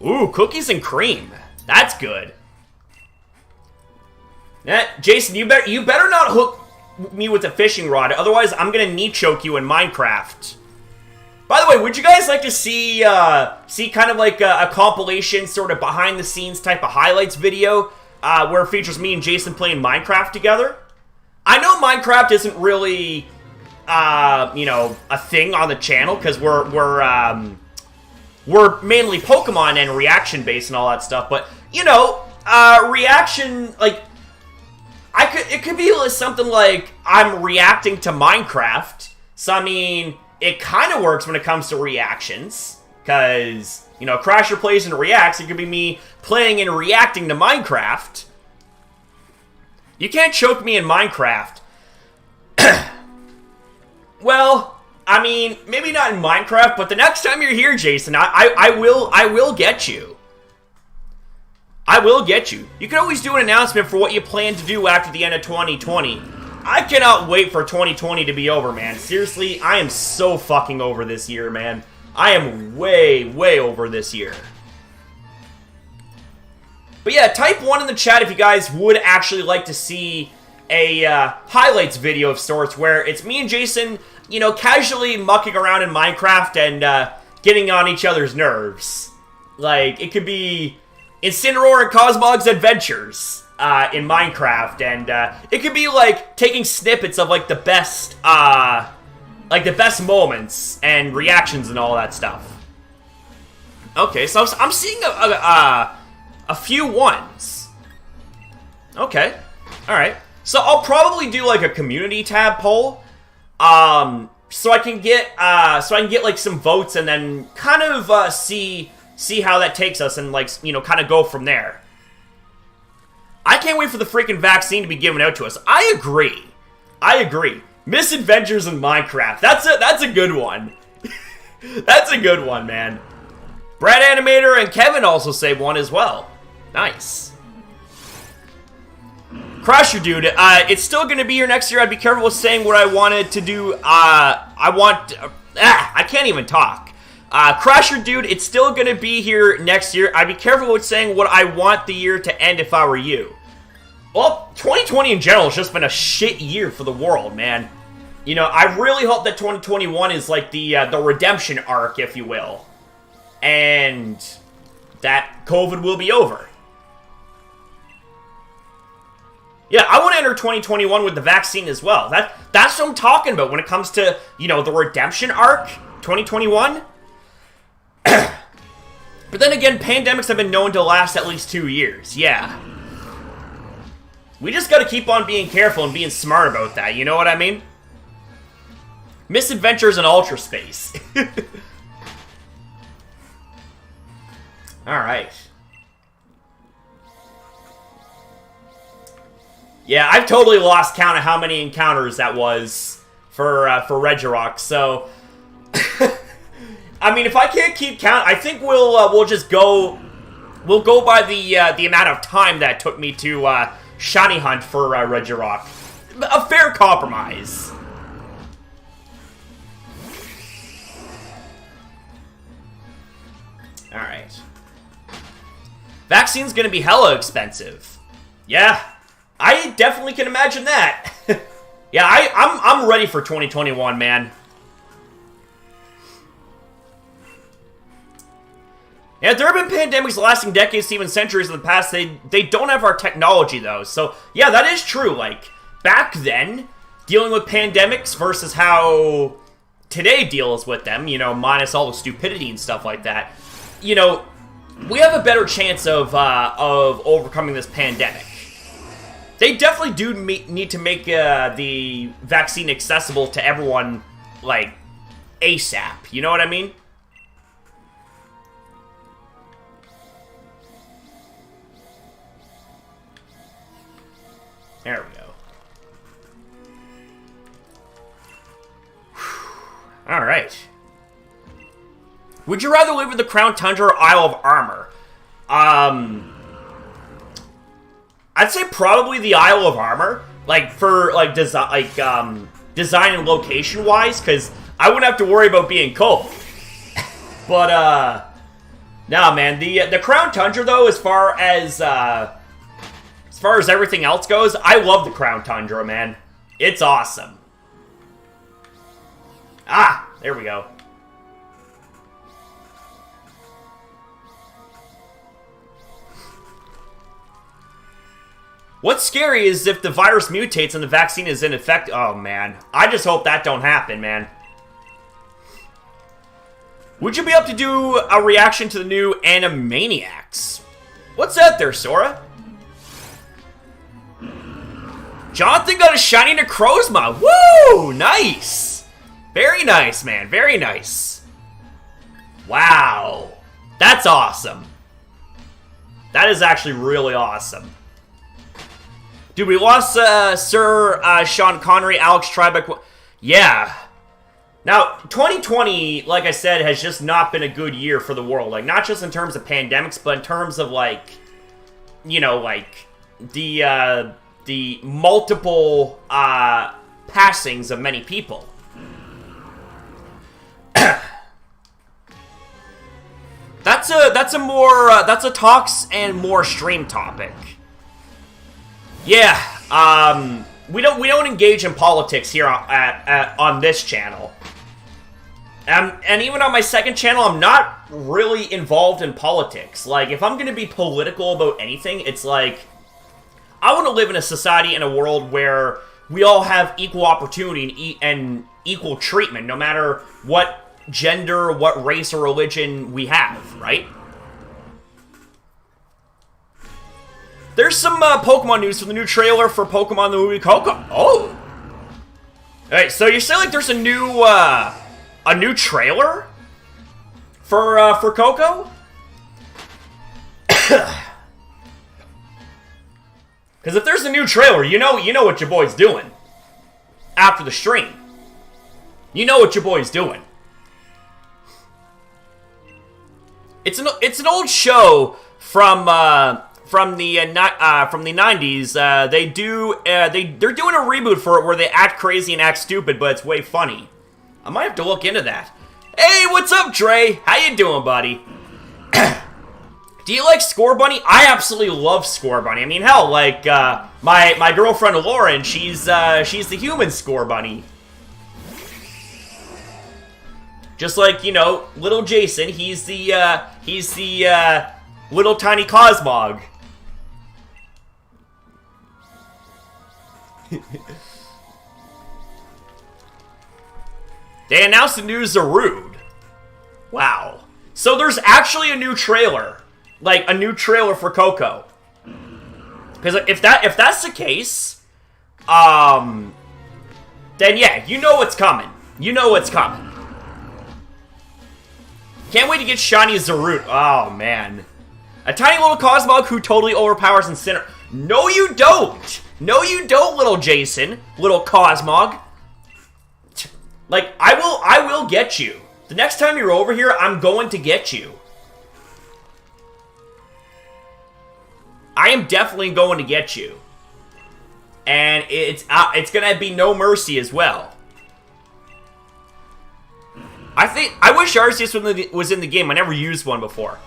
Ooh, cookies and cream. That's good. Jason, you better not hook me with a fishing rod, otherwise I'm gonna knee choke you in Minecraft. By the way, would you guys like to see kind of like a compilation, sort of behind the scenes type of highlights video, where it features me and Jason playing Minecraft together? I know Minecraft isn't really you know, a thing on the channel because we're mainly Pokemon and reaction based and all that stuff. But you know, reaction, like it could be something like I'm reacting to Minecraft. So I mean, it kind of works when it comes to reactions because you know, Crasher plays and reacts. It could be me playing and reacting to Minecraft. You can't choke me in Minecraft. Well, I mean, maybe not in Minecraft, but the next time you're here, Jason, I will get you. I will get you. You can always do an announcement for what you plan to do after the end of 2020. I cannot wait for 2020 to be over, man. Seriously, I am so fucking over this year, man. I am way, way over this year. But yeah, type 1 in the chat if you guys would actually like to see a highlights video of sorts where it's me and Jason, you know, casually mucking around in Minecraft and getting on each other's nerves. Like, it could be Incineroar and Cosmog's adventures in Minecraft, and it could be like taking snippets of like the best moments and reactions and all that stuff. Okay, so I'm seeing a few ones. Okay, all right. So I'll probably do like a community tab poll, so I can get like some votes and then kind of see how that takes us and like, you know, kind of go from there. I can't wait for the freaking vaccine to be given out to us. I agree. I agree. Misadventures in Minecraft. That's a good one. That's a good one, man. Brad Animator and Kevin also saved one as well. Nice. Crasher dude, it's still gonna be here next year. I'd be careful with saying what I wanted to do. I can't even talk. Crasher dude, it's still gonna be here next year. I'd be careful with saying what I want the year to end if I were you. Well, 2020 in general has just been a shit year for the world, man. You know, I really hope that 2021 is like the redemption arc, if you will. And that COVID will be over. Yeah, I want to enter 2021 with the vaccine as well. That's what I'm talking about when it comes to, you know, the redemption arc, 2021. But then again, pandemics have been known to last at least 2 years. Yeah. We just gotta keep on being careful and being smart about that, you know what I mean? Misadventures in Ultra Space. Alright. Yeah, I've totally lost count of how many encounters that was for REGIROCK, so... I mean, if I can't keep count, I think we'll just go... We'll go by the amount of time that took me to shiny hunt for REGIROCK. A fair compromise. Alright. Vaccine's gonna be hella expensive. Yeah, I definitely can imagine that. Yeah, I'm ready for 2021, man. Yeah, there have been pandemics lasting decades to even centuries in the past. They don't have our technology, though. So, yeah, that is true. Like, back then, dealing with pandemics versus how today deals with them, you know, minus all the stupidity and stuff like that, you know, we have a better chance of overcoming this pandemic. They definitely do need to make the vaccine accessible to everyone, like, ASAP. You know what I mean? There we go. Alright. Would you rather live in the Crown Tundra or Isle of Armor? I'd say probably the Isle of Armor. Like, for, like, design and location-wise, because I wouldn't have to worry about being cold. But, nah, man, the Crown Tundra, though, as far as everything else goes, I love the Crown Tundra, man. It's awesome. Ah, there we go. What's scary is if the virus mutates and the vaccine is ineffective. Oh, man. I just hope that don't happen, man. Would you be up to do a reaction to the new Animaniacs? What's that there, Sora? Jonathan got a shiny to Cosmog. Woo! Nice! Very nice, man. Very nice. Wow. That's awesome. That is actually really awesome. Dude, we lost Sir Sean Connery, Alex Trebek. Yeah. Now, 2020, like I said, has just not been a good year for the world. Like, not just in terms of pandemics, but in terms of, like, you know, like, the multiple passings of many people. That's a talks and more stream topic. Yeah, we don't engage in politics here on this channel. And even on my second channel, I'm not really involved in politics. Like, if I'm gonna be political about anything, it's like, I want to live in a society and a world where we all have equal opportunity and equal treatment, no matter what gender, what race, or religion we have, right? There's some Pokemon news for the new trailer for Pokemon the movie Coco. Oh! Alright, so you're saying, like, there's a new trailer for Coco? Because if there's a new trailer, you know what your boy's doing. After the stream. You know what your boy's doing. It's an old show from the 90s. They're doing a reboot for it where they act crazy and act stupid, but it's way funny. I might have to look into that. Hey, what's up, Trey? How you doing, buddy? Do you like Score Bunny? I absolutely love Score Bunny. I mean, hell, like, my girlfriend Lauren, she's the human Score Bunny. Just like, you know, little Jason, he's the little tiny Cosmog. They announced the news are rude. Wow. So there's actually a new trailer. Like, a new trailer for Coco. Because if that's the case, then yeah, you know what's coming. You know what's coming. Can't wait to get shiny Zarut. Oh, man. A tiny little Cosmog who totally overpowers Incineroar. No, you don't. No, you don't, little Jason. Little Cosmog. Like, I will get you. The next time you're over here, I'm going to get you. I am definitely going to get you. And it's gonna be no mercy as well. I wish Arceus was in the game. I never used one before.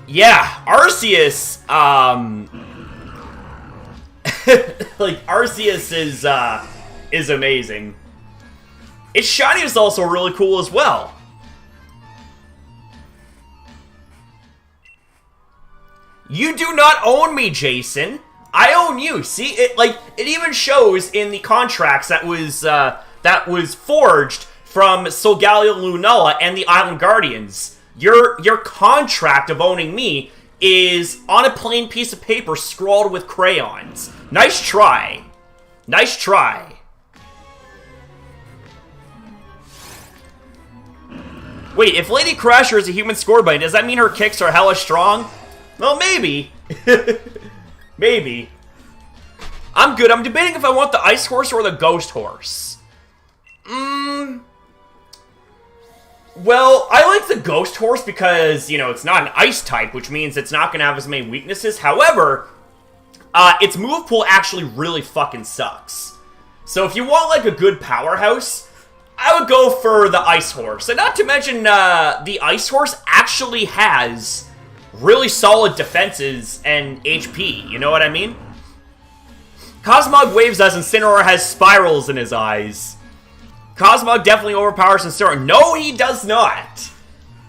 Yeah, Arceus, like, Arceus is amazing. Its shiny is also really cool as well. You do not own me, Jason. I own you. See, it even shows in the contracts that was forged from Solgaleo Lunala and the Island Guardians. Your contract of owning me is on a plain piece of paper scrawled with crayons. Nice try. Nice try. Wait, if Lady Crasher is a human Scorbunny, does that mean her kicks are hella strong? Well, maybe. Maybe. I'm good. I'm debating if I want the Ice Horse or the Ghost Horse. Well, I like the Ghost Horse because, you know, it's not an Ice type, which means it's not going to have as many weaknesses. However, its move pool actually really fucking sucks. So if you want, like, a good powerhouse, I would go for the Ice Horse. And not to mention, the Ice Horse actually has really solid defenses and HP, you know what I mean? Cosmog waves us and Incineroar has spirals in his eyes. Cosmog definitely overpowers Incineroar. No, he does not.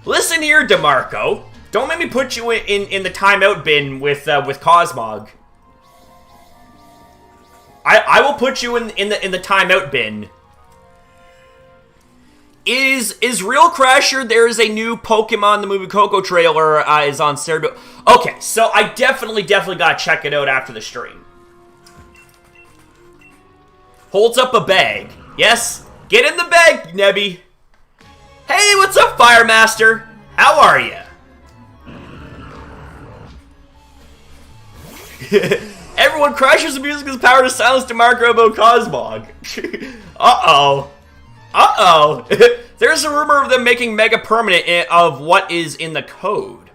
Listen here, DeMarco. Don't make me put you in the timeout bin with Cosmog. I will put you in the timeout bin. Is Real Crasher? There is a new Pokemon the Movie Coco trailer is on Saturday. Okay, so I definitely gotta check it out after the stream. Holds up a bag. Yes, get in the bag, Nebby. Hey, what's up, Fire Master? How are you? Everyone, Crasher's music is power to silence DeMarco about Cosmog. Uh-oh. Uh-oh. There's a rumor of them making Mega permanent of what is in the code.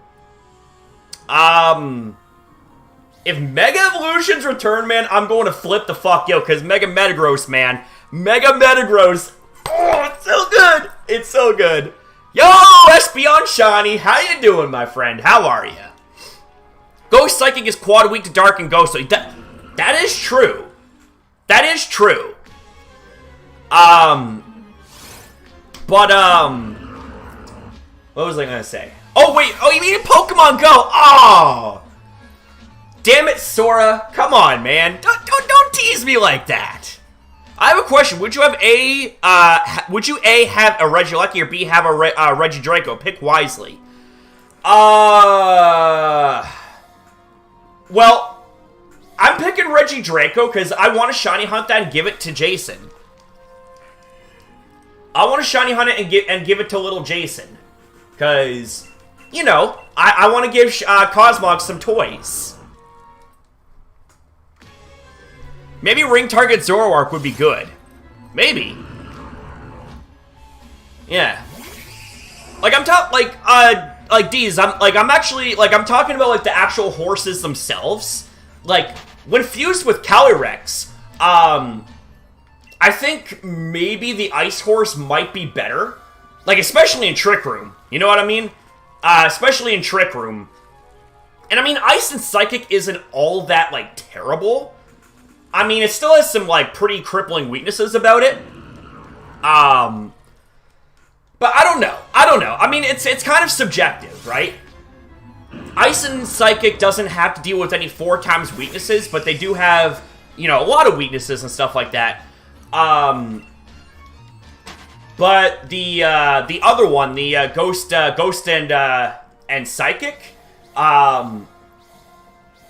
If Mega Evolutions return, man, I'm going to flip the fuck out, because Mega Metagross, man. Mega Metagross. Oh, it's so good. It's so good. Yo, Espeon Shiny. How you doing, my friend? How are you? Ghost Psychic is quad weak to Dark and Ghost. So that is true. That is true. But, what was I gonna say? Oh, wait. Oh, you mean in Pokemon Go? Oh. Damn it, Sora. Come on, man. Don't tease me like that. I have a question. Would you have A, have a Regilucky or B, have a Regidrago? Pick wisely. Well, I'm picking Regidrago because I want to shiny hunt that and give it to Jason. I want to shiny hunt it and give it to little Jason. Because, you know, I want to give Cosmog some toys. Maybe Ring Target Zoroark would be good. Maybe. Yeah. Like, I'm talking, like, D's, I'm talking about, like, the actual horses themselves. Like, when fused with Calyrex, I think maybe the Ice Horse might be better. Like, especially in Trick Room. You know what I mean? Especially in Trick Room. And, I mean, Ice and Psychic isn't all that, like, terrible. I mean, it still has some, like, pretty crippling weaknesses about it. But I don't know. I mean, it's kind of subjective, right? Ice and Psychic doesn't have to deal with any 4 times weaknesses, but they do have, you know, a lot of weaknesses and stuff like that. But the other one, the Ghost and Psychic,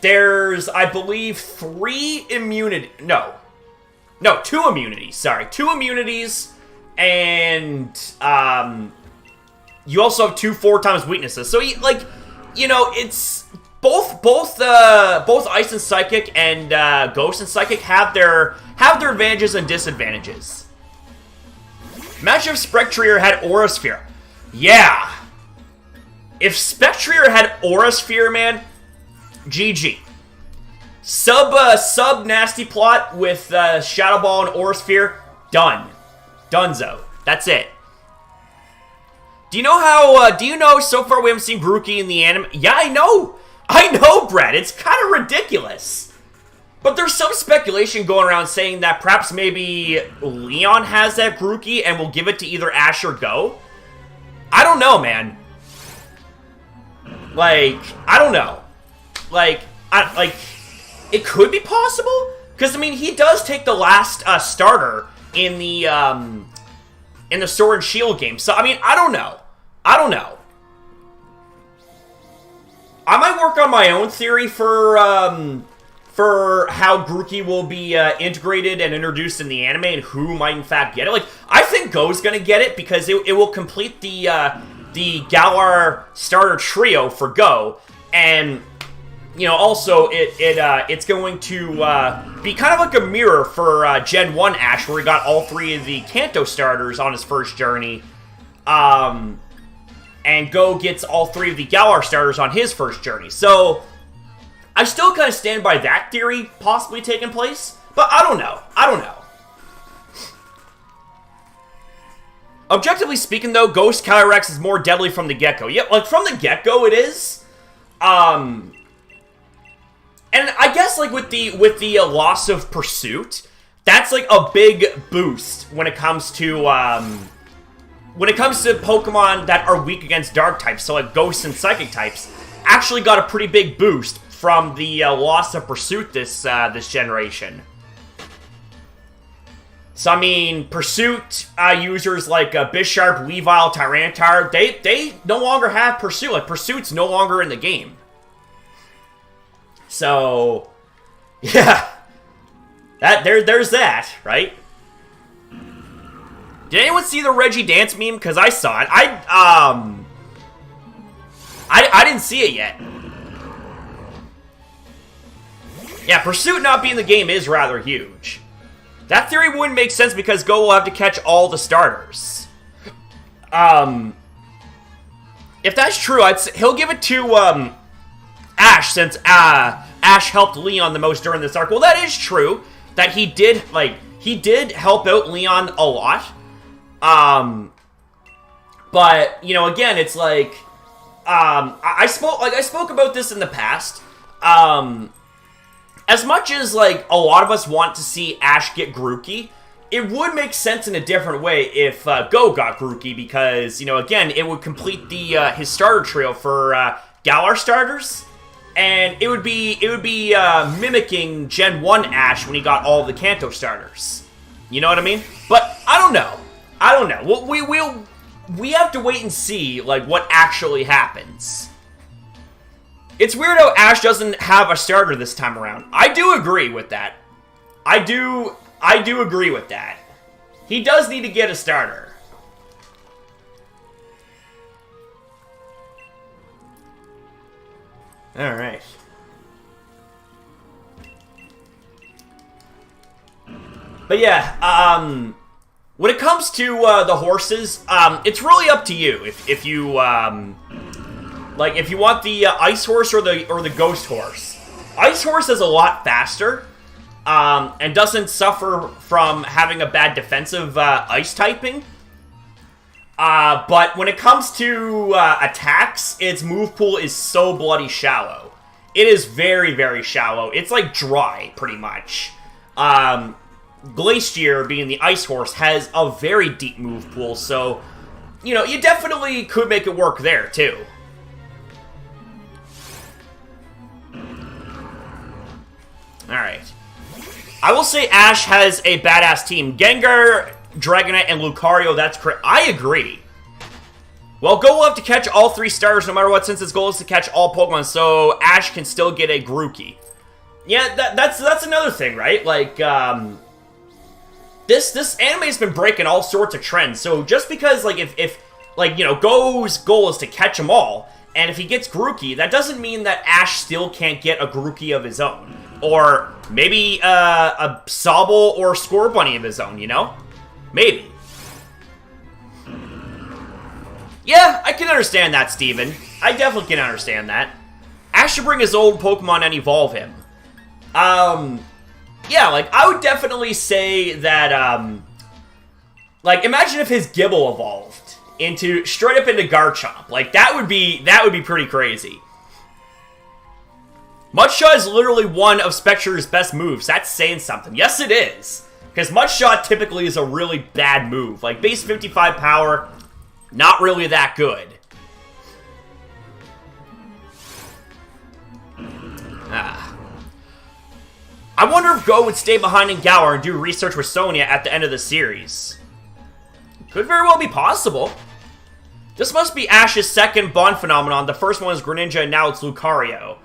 there's, I believe, 3 immunity. No, 2 immunities. Sorry, 2 immunities, and you also have 2 4x weaknesses. So, like, you know, it's both Ice and Psychic and Ghost and Psychic have their advantages and disadvantages. Imagine if Spectrier had Aura Sphere. Yeah. If Spectrier had Aura Sphere, man, GG. Sub nasty plot with Shadow Ball and Aura Sphere. Done. Dunzo. That's it. Do you know how, do you know so far we haven't seen Grookey in the anime? Yeah, I know. I know, Brad. It's kind of ridiculous. But there's some speculation going around saying that perhaps maybe Leon has that Grookey and will give it to either Ash or Go. I don't know, man. Like, I don't know. Like, it could be possible. Because, I mean, he does take the last starter in the Sword and Shield game. So, I mean, I don't know. I don't know. I might work on my own theory for how Grookey will be integrated and introduced in the anime and who might in fact get it. Like, I think Go's gonna get it because it will complete the Galar starter trio for Go, and you know, also it's going to be kind of like a mirror for Gen 1 Ash, where we got all 3 of the Kanto starters on his first journey, and Go gets all 3 of the Galar starters on his first journey. So I still kind of stand by that theory possibly taking place, but I don't know. I don't know. Objectively speaking, though, Ghost Calyrex is more deadly from the get-go. Yeah, like, from the get-go it is. And I guess, like, with the loss of Pursuit, that's, like, a big boost when it comes to Pokemon that are weak against Dark types. So, like, Ghost and Psychic types actually got a pretty big boost from the loss of Pursuit this generation. So, I mean, Pursuit users like Bisharp, Weavile, Tyranitar, they no longer have Pursuit. Like, Pursuit's no longer in the game. So, yeah. There's that, right? Did anyone see the Reggie dance meme? Because I saw it. I didn't see it yet. Yeah, Pursuit not being in the game is rather huge. That theory wouldn't make sense because Go will have to catch all the starters. If that's true, he'll give it to Ash, since Ash helped Leon the most during this arc. Well, that is true. That he did help out Leon a lot. But you know, again, it's like I spoke about this in the past. As much as, like, a lot of us want to see Ash get Grookey, it would make sense in a different way if Go got Grookey, because, you know, again, it would complete his starter trio for Galar starters, and it would be mimicking Gen 1 Ash when he got all the Kanto starters. You know what I mean? But I don't know. I don't know. We have to wait and see, like, what actually happens. It's weird how Ash doesn't have a starter this time around. I do agree with that. I do agree with that. He does need to get a starter. Alright. But yeah, when it comes to the horses, it's really up to you if you like, if you want the Ice Horse or the Ghost Horse. Ice Horse is a lot faster, and doesn't suffer from having a bad defensive Ice typing. But when it comes to attacks, its move pool is so bloody shallow. It is very, very shallow. It's like dry, pretty much. Glacier, being the Ice Horse, has a very deep move pool, so, you know, you definitely could make it work there, too. Alright. I will say Ash has a badass team. Gengar, Dragonite, and Lucario, that's correct. I agree. Well, Go will have to catch all 3 starters no matter what, since his goal is to catch all Pokemon, so Ash can still get a Grookey. Yeah, that's another thing, right? Like, this anime's been breaking all sorts of trends, so just because, like, if you know, Go's goal is to catch them all, and if he gets Grookey, that doesn't mean that Ash still can't get a Grookey of his own. Or maybe a Sobble or Scorbunny of his own, you know? Maybe. Yeah, I can understand that, Steven. I definitely can understand that. Ash should bring his old Pokemon and evolve him. Yeah, like, I would definitely say that, like, imagine if his Gibble evolved straight up into Garchomp. Like, that would be pretty crazy. Mudshot is literally one of Spectre's best moves. That's saying something. Yes, it is. Because Mudshot typically is a really bad move. Like, base 55 power, not really that good. I wonder if Go would stay behind in Galar and do research with Sonia at the end of the series. Could very well be possible. This must be Ash's second bond phenomenon. The first one is Greninja, and now it's Lucario.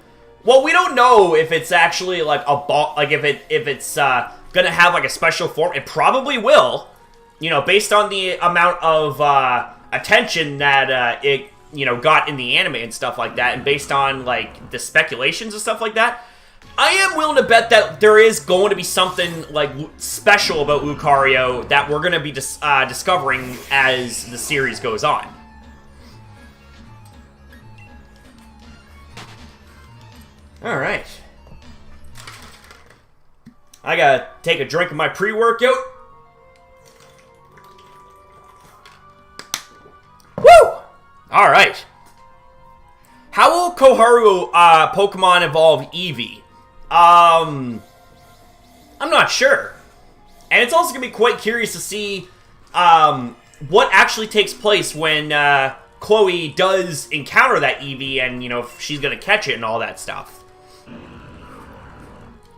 Well, we don't know if it's actually like a ball, like if it's gonna have like a special form. It probably will, you know, based on the amount of attention that it, you know, got in the anime and stuff like that, and based on like the speculations and stuff like that. I am willing to bet that there is going to be something like special about Lucario that we're gonna be discovering as the series goes on. Alright. I gotta take a drink of my pre-workout. Woo! Alright. How will Koharu Pokemon evolve Eevee? I'm not sure. And it's also gonna be quite curious to see what actually takes place when Chloe does encounter that Eevee and, you know, if she's gonna catch it and all that stuff.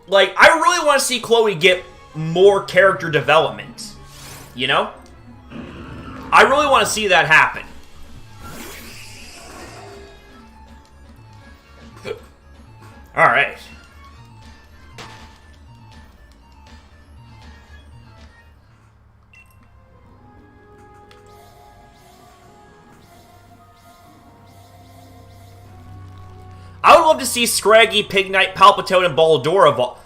Like, I really want to see Chloe get more character development, you know? I really want to see that happen. Alright. I would love to see Scraggy, Pignite, Palpitoad, and Bolidor evolve.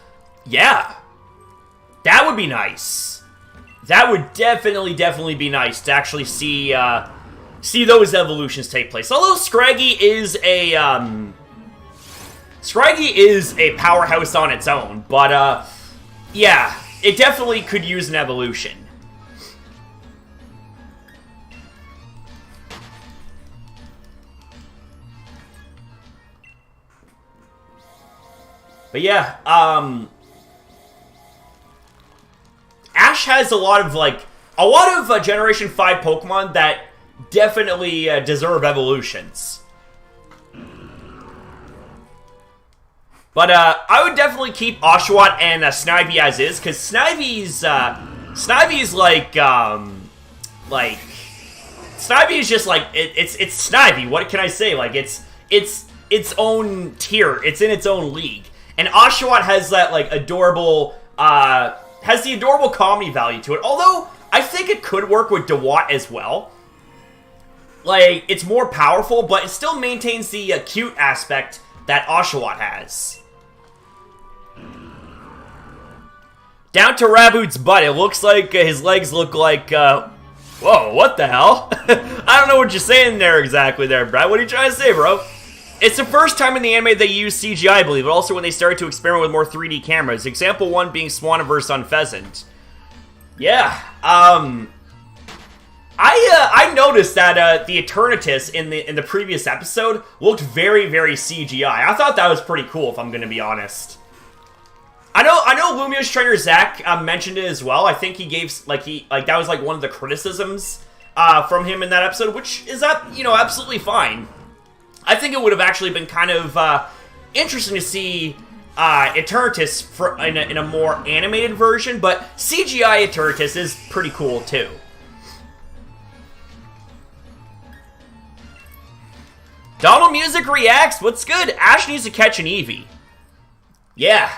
Yeah. That would be nice. That would definitely be nice to actually see those evolutions take place. Although Scraggy is a powerhouse on its own, but yeah, it definitely could use an evolution. But yeah, Ash has a lot of Generation 5 Pokemon that definitely deserve evolutions. But I would definitely keep Oshawott and Snivy as is, because Snivy's like Snivy is just like it's Snivy. What can I say? Like it's its own tier. It's in its own league. And Oshawott has that, like, adorable, has the adorable comedy value to it. Although, I think it could work with Dewott as well. Like, it's more powerful, but it still maintains the cute aspect that Oshawott has. Down to Raboot's butt. It looks like his legs look like, whoa, what the hell? I don't know what you're saying there exactly there, Brad. What are you trying to say, bro? It's the first time in the anime they used CGI, I believe, but also when they started to experiment with more 3D cameras. Example 1 being Swaniverse on Pheasant. Yeah, I noticed that the Eternatus in the previous episode looked very CGI. I thought that was pretty cool, if I'm gonna be honest. I know Lumio's trainer Zach mentioned it as well. I think he gave that was like one of the criticisms from him in that episode, which is absolutely fine. I think it would have actually been kind of interesting to see Eternatus in a more animated version, but CGI Eternatus is pretty cool too. Donald Music reacts. What's good? Ash needs to catch an Eevee. Yeah.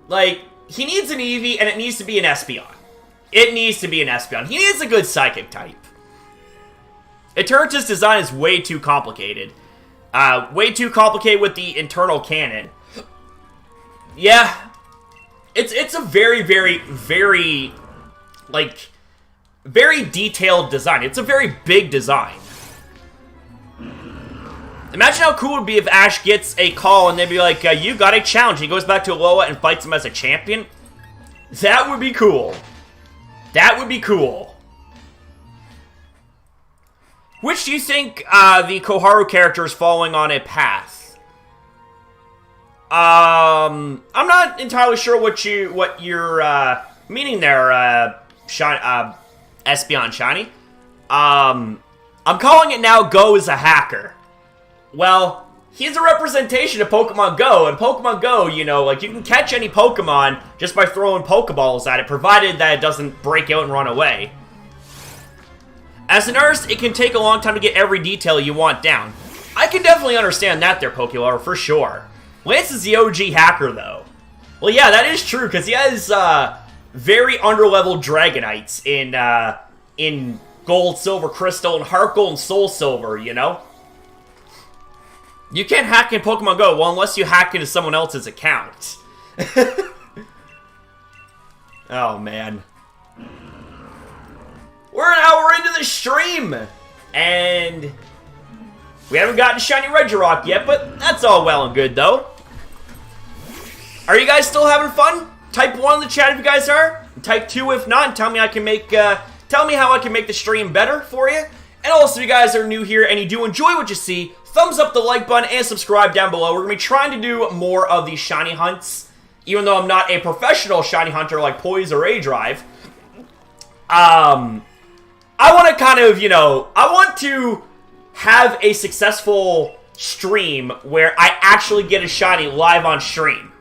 Like, he needs an Eevee, and it needs to be an Espeon. It needs to be an Espeon. He needs a good Psychic type. Eternatus' design is way too complicated. Way too complicated with the internal cannon. Yeah. It's a very, very, very, like, very detailed design. It's a very big design. Imagine how cool it would be if Ash gets a call and they'd be like, you got a challenge. He goes back to Alola and fights him as a champion. That would be cool. That would be cool. Which do you think the Koharu character is following on a path? I'm not entirely sure what you're meaning there, Espeon Shiny. I'm calling it now Go is a hacker. Well, he's a representation of Pokemon Go, and Pokemon Go, you know, like, you can catch any Pokemon just by throwing Pokeballs at it, provided that it doesn't break out and run away. As an artist, it can take a long time to get every detail you want down. I can definitely understand that there, Pokelover, for sure. Lance is the OG hacker, though. Well, yeah, that is true, because he has, very underleveled Dragonites in Gold, Silver, Crystal, and Heart Gold and Soul Silver, you know? You can't hack in Pokemon Go, well, unless you hack into someone else's account. Oh, man. We're an hour into the stream! And we haven't gotten Shiny Regirock yet, but that's all well and good, though. Are you guys still having fun? Type 1 in the chat if you guys are. Type 2 if not, and tell me how I can make the stream better for you. And also, if you guys are new here and you do enjoy what you see, thumbs up the like button and subscribe down below. We're going to be trying to do more of these shiny hunts, even though I'm not a professional shiny hunter like Poise or A-Drive. I want to kind of, you know, I want to have a successful stream where I actually get a shiny live on stream.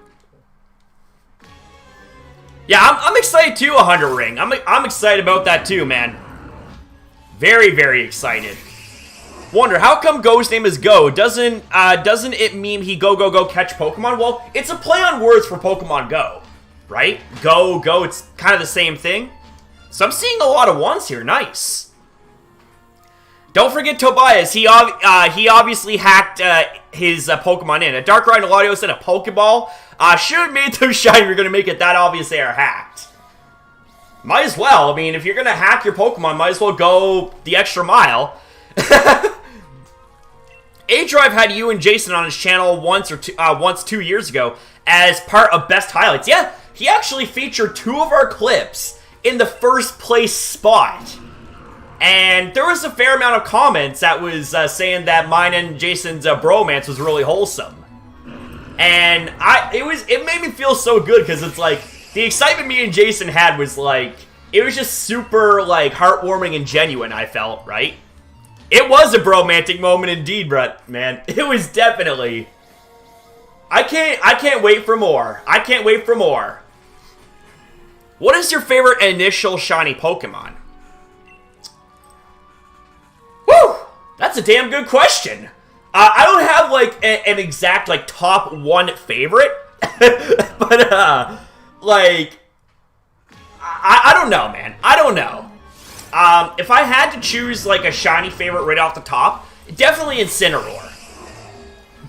Yeah, I'm excited too, 100 Ring. I'm excited about that too, man. Very, very excited. Wonder, how come Go's name is Go? Doesn't it mean he go catch Pokemon? Well, it's a play on words for Pokemon Go, right? Go, it's kind of the same thing. So I'm seeing a lot of ones here. Nice. Don't forget Tobias. He obviously hacked his Pokemon in. A Darkrai and a Latios and a Pokeball. Should have made those shiny. You're going to make it that obvious they are hacked. Might as well. I mean, if you're going to hack your Pokemon, might as well go the extra mile. A-Drive had you and Jason on his channel once 2 years ago as part of Best Highlights. Yeah, he actually featured 2 of our clips in the first place spot. And there was a fair amount of comments that was saying that mine and Jason's bromance was really wholesome. And it made me feel so good because it's like the excitement me and Jason had was like, it was just super like heartwarming and genuine, I felt, right? It was a bromantic moment indeed, Brett, man. It was definitely. I can't wait for more. I can't wait for more. What is your favorite initial shiny Pokemon? Woo! That's a damn good question. I don't have like an exact like top 1 favorite, but like I don't know, man. I don't know. If I had to choose like a shiny favorite right off the top, definitely Incineroar.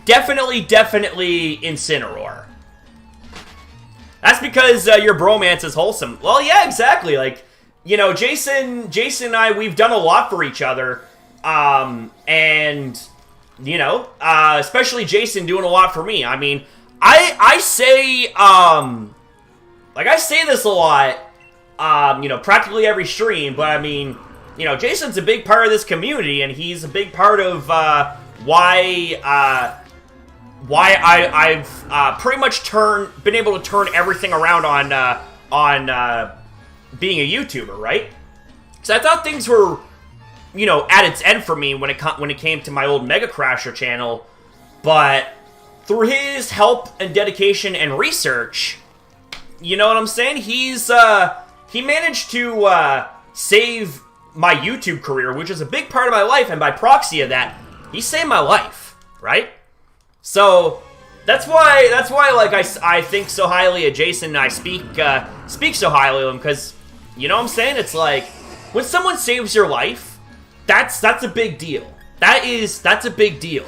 Definitely Incineroar. That's because your bromance is wholesome. Well, yeah, exactly. Like, you know, Jason and I, we've done a lot for each other. And, you know, especially Jason doing a lot for me. I mean, I say, like, I say this a lot, you know, practically every stream, but I mean, you know, Jason's a big part of this community, and he's a big part of, why I've pretty much been able to turn everything around on being a YouTuber, right? So I thought things were, you know, at its end for me when it came to my old Mega Crasher channel, but through his help and dedication and research, you know what I'm saying? He managed to save my YouTube career, which is a big part of my life, and by proxy of that, he saved my life, right? So that's why like I think so highly of Jason and I speak so highly of him, because you know what I'm saying? It's like when someone saves your life, that's a big deal. That's a big deal.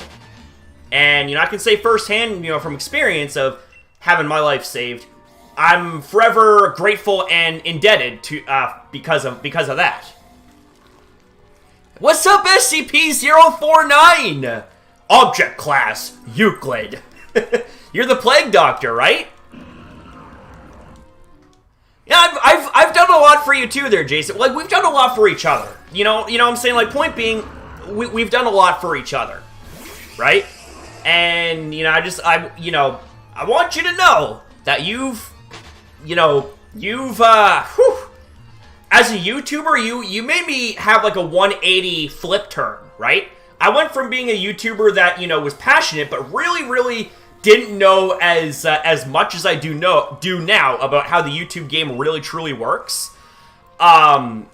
And you know, I can say firsthand, you know, from experience of having my life saved, I'm forever grateful and indebted to because of that. What's up, SCP-049? Object class Euclid. You're the plague doctor, right? Yeah, I've done a lot for you too there, Jason. Like, we've done a lot for each other. You know what I'm saying? Like, point being, we've done a lot for each other, right? And, you know, I want you to know that as a YouTuber, you made me have like a 180 flip turn, right? I went from being a YouTuber that, you know, was passionate, but really didn't know as much as I do now about how the YouTube game really truly works. But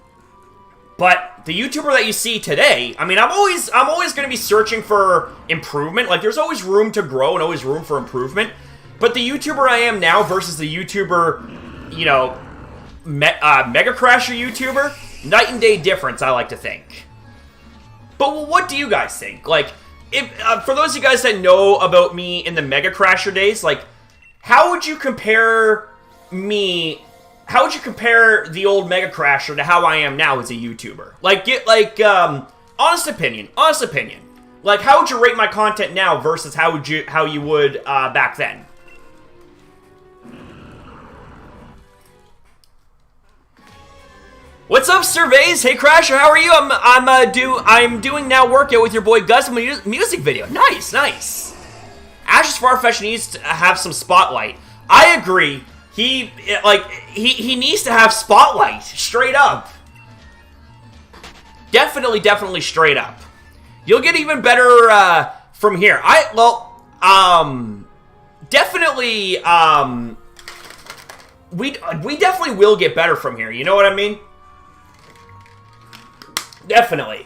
the YouTuber that you see today, I mean, I'm always going to be searching for improvement. Like, there's always room to grow and always room for improvement. But the YouTuber I am now versus the YouTuber, you know, Mega Crasher YouTuber, night and day difference, I like to think. But what do you guys think? Like, if for those of you guys that know about me in the Mega Crasher days, like, how would you compare me? How would you compare the old Mega Crasher to how I am now as a YouTuber? Like, honest opinion. Like, how would you rate my content now versus how you would back then? What's up, Surveys? Hey, Crasher, how are you? I'm doing now workout with your boy Gus music video. Nice. Ash's Farfetch needs to have some spotlight. I agree. He needs to have spotlight, straight up. Definitely straight up. You'll get even better from here. Definitely we definitely will get better from here. You know what I mean? Definitely.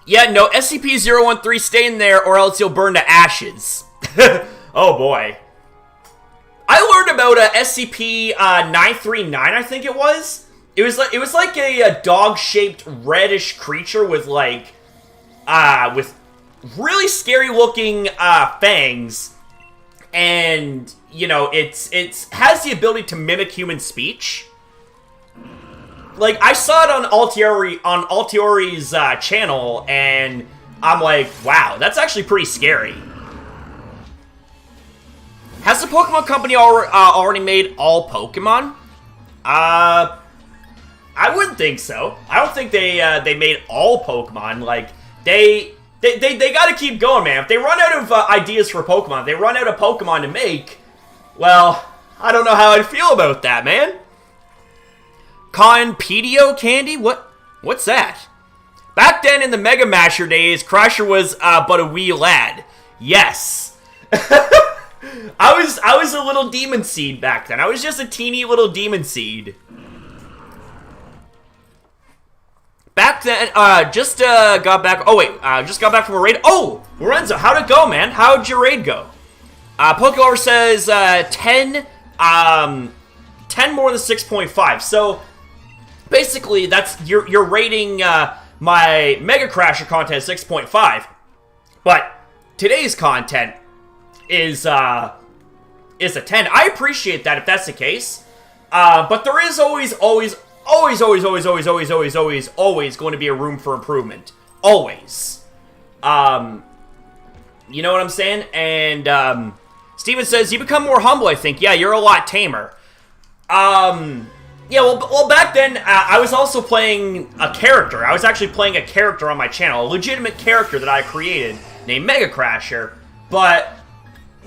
Yeah, no, SCP-013, stay in there or else you'll burn to ashes. Oh boy. I learned about SCP-939, I think it was. It was like a dog-shaped reddish creature with like with really scary looking fangs, and you know, it has the ability to mimic human speech. Like, I saw it on Altiori's channel, and I'm like, wow, that's actually pretty scary. Has the Pokemon Company already made all Pokemon? I wouldn't think so. I don't think they made all Pokemon. Like, they gotta keep going, man. If they run out of ideas for Pokemon, if they run out of Pokemon to make, well, I don't know how I'd feel about that, man. Conpedio candy? What's that? Back then in the Mega Masher days, Crasher was but a wee lad. Yes. I was a little demon seed back then. I was just a teeny little demon seed. Back then, just got back. Oh wait, just got back from a raid. Oh, Lorenzo, how'd it go, man? How'd your raid go? Pokelover says 10 more than 6.5. So basically, that's you're rating my Mega Crasher content 6.5, but today's content is a 10. I appreciate that if that's the case, but there is always going to be a room for improvement. Always. You know what I'm saying? And Steven says you become more humble. I think. Yeah, you're a lot tamer. Yeah, well, back then, I was also playing a character. I was actually playing a character on my channel, a legitimate character that I created named Mega Crasher. But,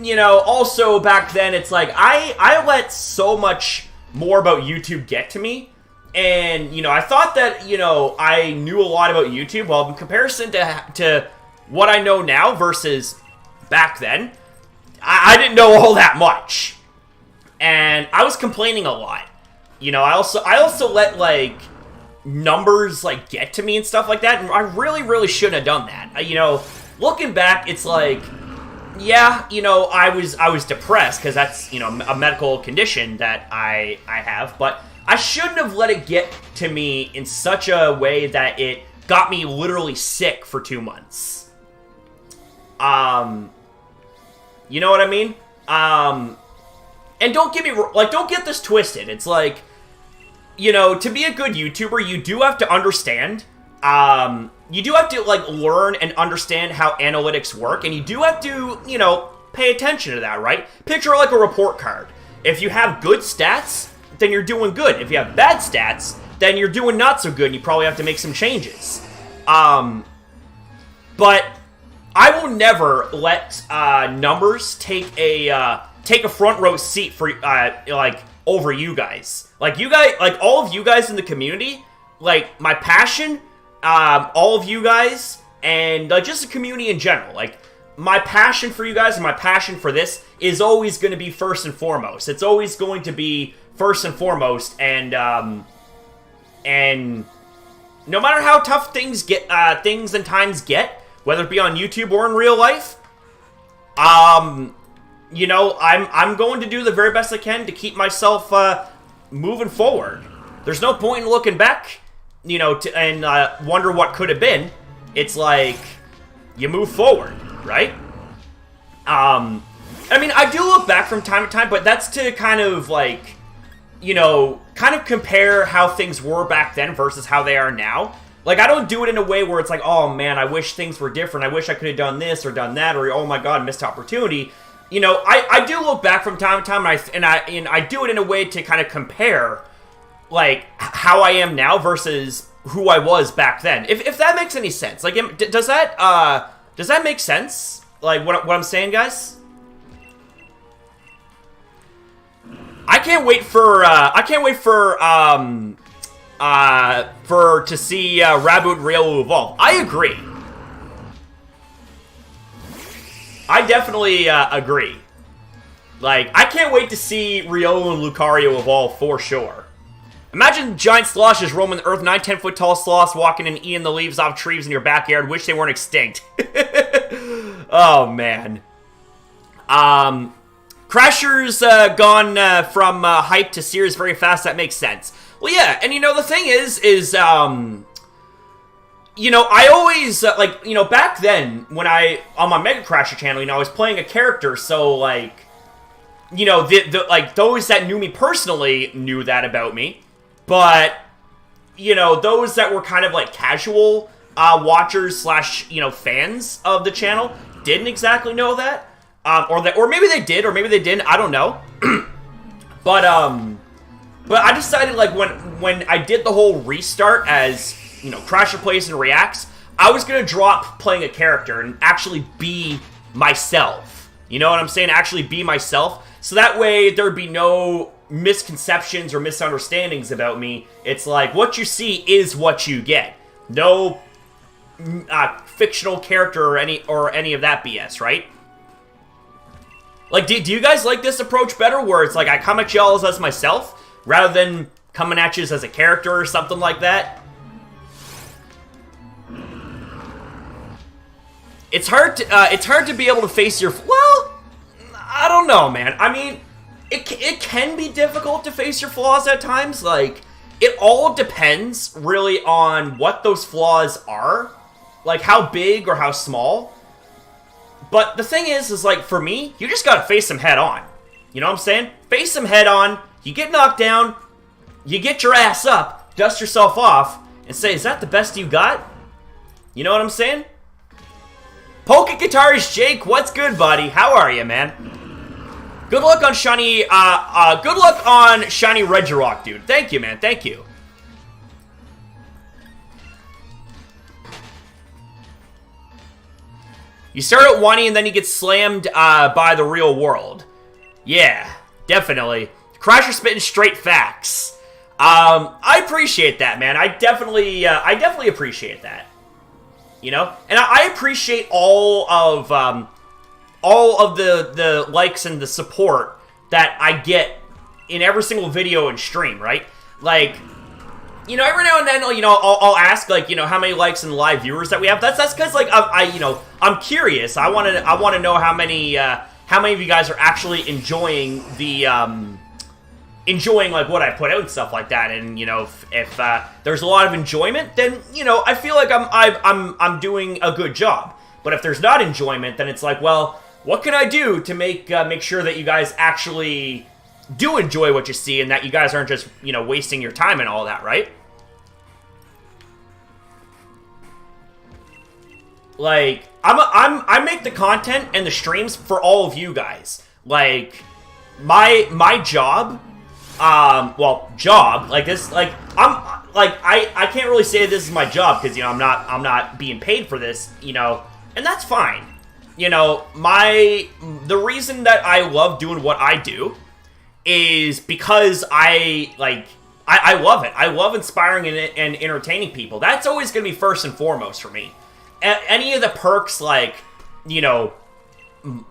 you know, also back then, it's like, I let so much more about YouTube get to me. And, you know, I thought that, you know, I knew a lot about YouTube. Well, in comparison to what I know now versus back then, I didn't know all that much. And I was complaining a lot. You know, I also let, like, numbers, like, get to me and stuff like that, and I really, really shouldn't have done that. You know, looking back, it's like, yeah, you know, I was depressed, because that's, you know, a medical condition that I have, but I shouldn't have let it get to me in such a way that it got me literally sick for 2 months. You know what I mean? And don't get me, like, don't get this twisted. It's like, you know, to be a good YouTuber, you do have to understand, you do have to, like, learn and understand how analytics work, and you do have to, you know, pay attention to that, right? Picture like a report card. If you have good stats, then you're doing good. If you have bad stats, then you're doing not so good, and you probably have to make some changes. But I will never let numbers take a front row seat for like over you guys. Like you guys, like all of you guys in the community, like my passion, all of you guys, and like just the community in general. Like my passion for you guys and my passion for this is always going to be first and foremost. It's always going to be first and foremost, and no matter how tough things and times get, whether it be on YouTube or in real life, you know, I'm going to do the very best I can to keep myself moving forward. There's no point in looking back, you know, and wonder what could have been. It's like you move forward, right? I mean, I do look back from time to time, but that's to kind of like, you know, kind of compare how things were back then versus how they are now. Like, I don't do it in a way where it's like, oh man, I wish things were different. I wish I could have done this or done that, or oh my god, missed opportunity. You know, I do look back from time to time, and I do it in a way to kind of compare, like, how I am now versus who I was back then. If that makes any sense. Like, does that make sense? Like, what I'm saying, guys? I can't wait for to see Raboot and Riolu evolve. I agree. I definitely agree. Like, I can't wait to see Riolu and Lucario evolve for sure. Imagine giant sloshes roaming the earth, 9-10 foot tall sloths walking and eating the leaves off trees in your backyard. Wish they weren't extinct. Oh man. Crasher's gone from hype to serious very fast. That makes sense. Well, yeah, and you know, the thing is, you know, I always, like, you know, back then, when on my Mega Crasher channel, you know, I was playing a character, so, like, you know, like, those that knew me personally knew that about me, but, you know, those that were kind of, like, casual watchers / you know, fans of the channel didn't exactly know that, or maybe they did, or maybe they didn't, I don't know, but I decided, like, when I did the whole restart as, you know, Crasher Plays and Reacts, I was gonna drop playing a character and actually be myself. You know what I'm saying? Actually be myself. So that way there'd be no misconceptions or misunderstandings about me. It's like, what you see is what you get. No fictional character or any of that BS, right? Like, do you guys like this approach better, where it's like I come at y'all as myself, rather than coming at you as a character or something like that? It's hard to be able to face your... Well, I don't know, man. I mean, it can be difficult to face your flaws at times. Like, it all depends, really, on what those flaws are. Like, how big or how small. But the thing is like, for me, you just gotta face them head on. You know what I'm saying? Face them head on, you get knocked down, you get your ass up, dust yourself off, and say, is that the best you got? You know what I'm saying? Poke Guitars Jake, what's good, buddy? How are you, man? Good luck on shiny, shiny Regirock, dude. Thank you, man. Thank you. You start at 1 and then you get slammed by the real world. Yeah, definitely. Crasher spitting straight facts. I appreciate that, man. I definitely appreciate that. You know, and I appreciate all of the likes and the support that I get in every single video and stream, right? Like, you know, every now and then, you know, I'll ask, like, you know, how many likes and live viewers that we have. That's because, like, you know, I'm curious. I want to know how many of you guys are actually enjoying the, like, what I put out and stuff like that. And, you know, if there's a lot of enjoyment, then, you know, I feel like I'm doing a good job. But if there's not enjoyment, then it's like, well, what can I do to make sure that you guys actually do enjoy what you see and that you guys aren't just, you know, wasting your time and all that, right? Like, I make the content and the streams for all of you guys. Like, my job, like this, like, I can't really say this is my job because, you know, I'm not being paid for this, you know, and that's fine. You know, the reason that I love doing what I do is because I love it. I love inspiring and entertaining people. That's always going to be first and foremost for me. Any of the perks, like, you know,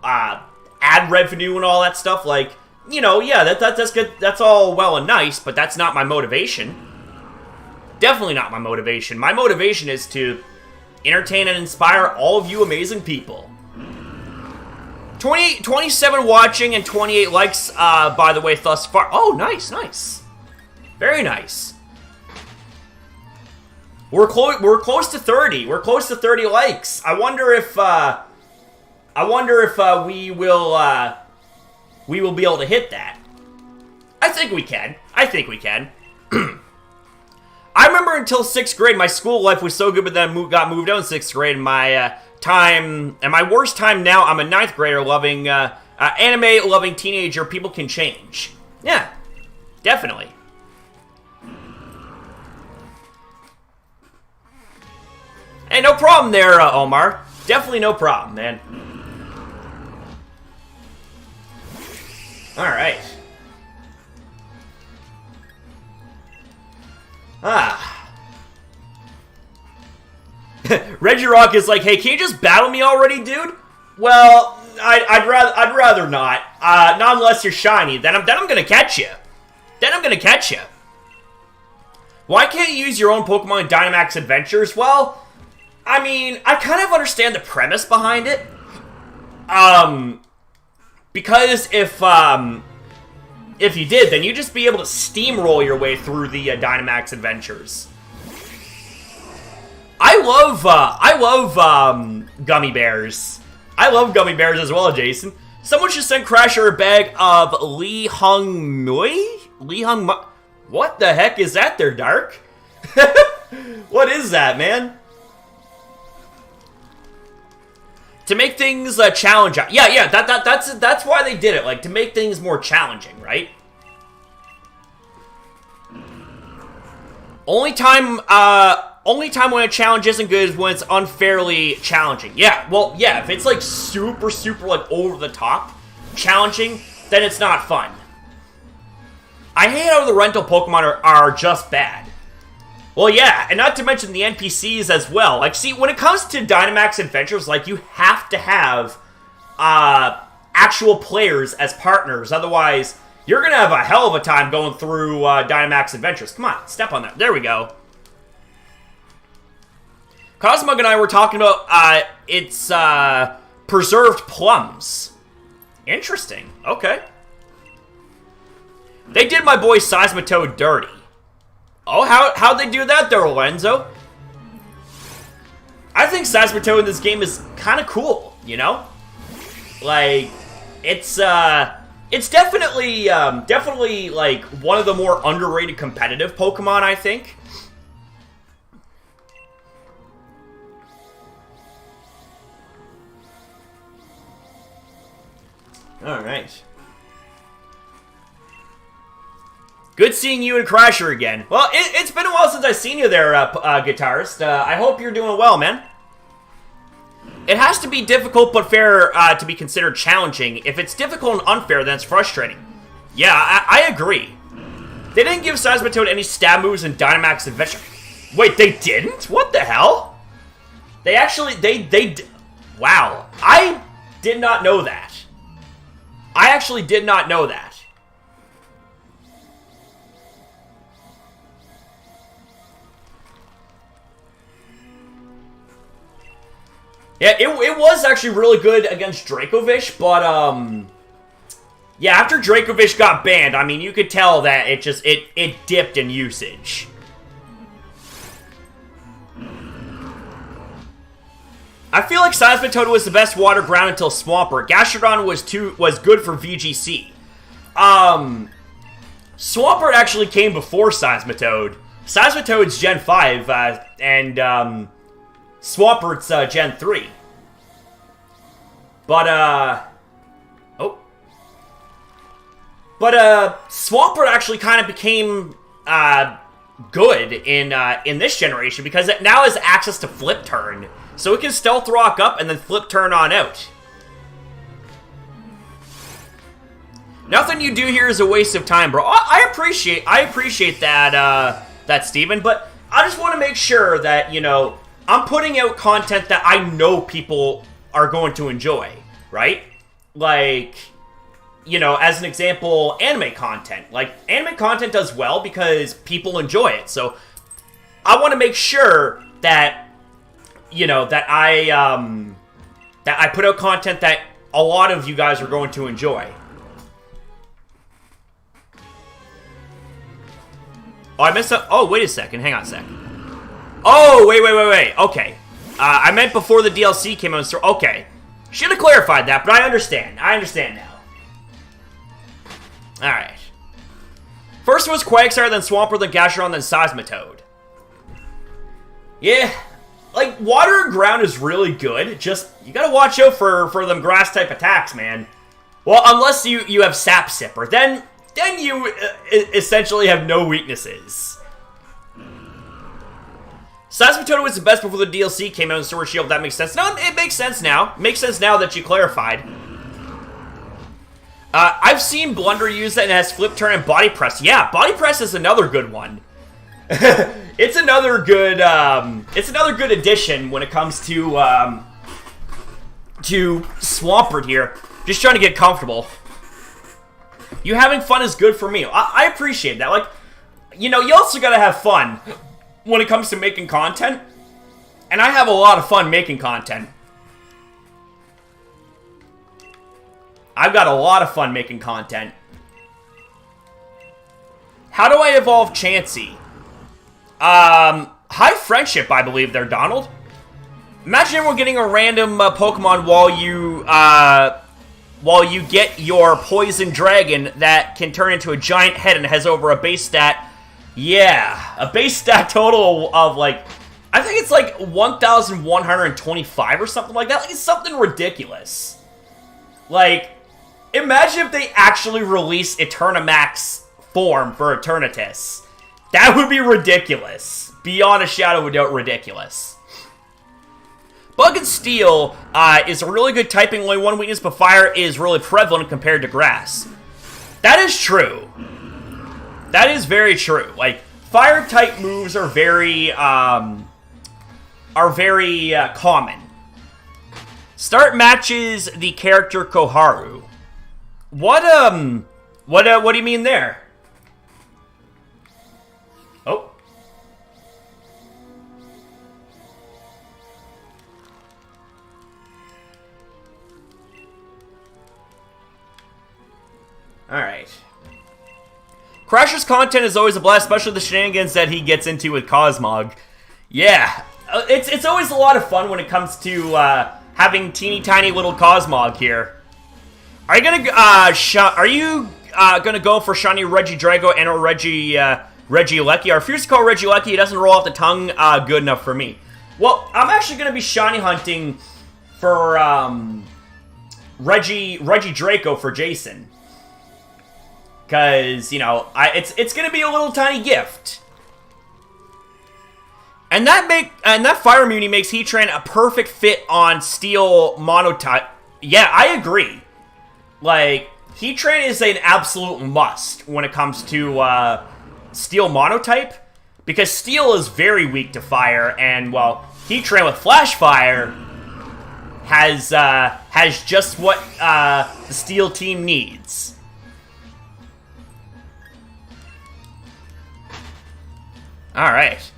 ad revenue and all that stuff, like, you know, yeah, that's good. That's all well and nice, but that's not my motivation. Definitely not my motivation. My motivation is to entertain and inspire all of you amazing people. 27 watching and 28 likes, by the way, thus far. Oh, nice, nice. Very nice. We're close to 30. We're close to 30 likes. I wonder if we will be able to hit that. I think we can. I think we can. I remember until 6th grade, my school life was so good, but then got moved out in 6th grade. My worst time now, I'm a 9th grader loving anime, loving teenager. People can change. Yeah, definitely. Hey, no problem there, Omar. Definitely no problem, man. Alright. REGIROCK is like, hey, can you just battle me already, dude? Well, I'd rather not. Not unless you're shiny. Then I'm gonna catch you. Then I'm gonna catch you. Why can't you use your own Pokemon in Dynamax Adventures? Well, I mean, I kind of understand the premise behind it. Because if you did, then you'd just be able to steamroll your way through the Dynamax Adventures. I love gummy bears. I love gummy bears as well, Jason. Someone should send Crasher a bag of Lee Hung Mui? What the heck is that there, Dark? What is that, man? To make things challenging. Yeah, that's why they did it, like, to make things more challenging, right? Only time when a challenge isn't good is when it's unfairly challenging. Yeah, well, yeah, if it's, like, super, like, over the top challenging, then it's not fun. I hate how the rental Pokemon are just bad. Well, yeah, and not to mention the NPCs as well. Like, see, when it comes to Dynamax Adventures, like, you have to have actual players as partners. Otherwise, you're going to have a hell of a time going through Dynamax Adventures. Come on, step on that. There we go. Cosmog and I were talking about it's preserved plums. Interesting. Okay. They did my boy Seismitoad dirty. Oh, how'd they do that there, Lorenzo? I think Seismitoad in this game is kind of cool, you know? Like, it's definitely, like, one of the more underrated competitive Pokemon, I think. Alright. Good seeing you and Crasher again. Well, it's been a while since I've seen you there, Guitarist. I hope you're doing well, man. It has to be difficult but fair to be considered challenging. If it's difficult and unfair, then it's frustrating. Yeah, I agree. They didn't give Seismitoad any stab moves in Dynamax Adventure. Wait, they didn't? What the hell? They actually, wow. I did not know that. I actually did not know that. Yeah, it was actually really good against Dracovish, but, yeah, after Dracovish got banned, I mean, you could tell that it dipped in usage. I feel like Seismitoad was the best water ground until Swampert. Gastrodon was good for VGC. Swampert actually came before Seismitoad. Seismitoad's Gen 5, and Swampert's Gen 3. But, Swampert actually kind of became, good in this generation because it now has access to Flip Turn. So it can Stealth Rock up and then Flip Turn on out. Nothing you do here is a waste of time, bro. I appreciate that, Steven, but I just want to make sure that, you know, I'm putting out content that I know people are going to enjoy, right? Like, you know, as an example, anime content. Like, anime content does well because people enjoy it. So, I want to make sure that, you know, that I put out content that a lot of you guys are going to enjoy. Oh, I missed up. Oh, wait a second. Hang on a second. Oh, wait. Okay. I meant before the DLC came out. So, okay. Should have clarified that, but I understand. I understand now. Alright. First was Quagsire, then Swampert, then Gastrodon, then Seismitoad. Yeah. Like, water and ground is really good. Just, you gotta watch out for them grass-type attacks, man. Well, unless you have Sap Sipper. Then you essentially have no weaknesses. Seismitoad was the best before the DLC came out in Sword Shield. That makes sense. No, it makes sense now. It makes sense now that you clarified. I've seen Blunder use that and it has Flip Turn and Body Press. Yeah, Body Press is another good one. It's another good addition when it comes to Swampert here. Just trying to get comfortable. You having fun is good for me. I appreciate that. Like, you know, you also gotta have fun when it comes to making content. And I have a lot of fun making content. I've got a lot of fun making content. How do I evolve Chansey? High Friendship, I believe there, Donald. Imagine we're getting a random Pokemon while you get your Poison Dragon that can turn into a giant head and has over a base stat. Yeah, a base stat total of like, I think it's like 1,125 or something like that. Like, it's something ridiculous. Like, imagine if they actually release Eternamax form for Eternatus. That would be ridiculous. Beyond a shadow of a doubt, ridiculous. Bug and Steel is a really good typing, only one weakness, but Fire is really prevalent compared to Grass. That is true. That is very true. Like, Fire-type moves are very common. Start matches the character Koharu. What do you mean there? Oh. Alright. Crasher's content is always a blast, especially the shenanigans that he gets into with Cosmog. Yeah. It's always a lot of fun when it comes to having teeny tiny little Cosmog here. Are you gonna go for shiny Regidrago and or Regieleki? I refuse to call Regieleki. It doesn't roll off the tongue good enough for me. Well, I'm actually gonna be shiny hunting for Regidrago for Jason. Cause, you know, it's gonna be a little tiny gift. And that Fire immunity makes Heatran a perfect fit on Steel Monotype. Yeah, I agree. Like, Heatran is an absolute must when it comes to Steel Monotype, because Steel is very weak to Fire, and, well, Heatran with Flash Fire has just what the Steel team needs. Alright.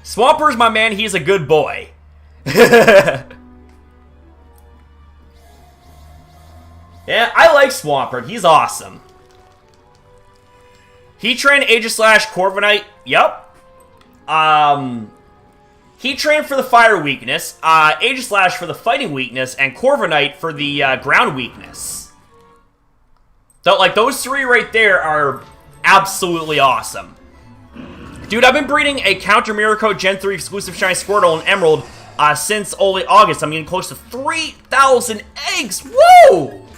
Swamper's my man, he's a good boy. Yeah, I like Swampert. He's awesome. Heatran, Aegislash, Corviknight. Yup. Heatran for the fire weakness, Aegislash for the fighting weakness, and Corviknight for the ground weakness. So, like, those three right there are absolutely awesome. Dude, I've been breeding a Counter Mirror Coat Gen 3 exclusive Shiny Squirtle and Emerald since early August. I'm getting close to 3,000 eggs. Whoa!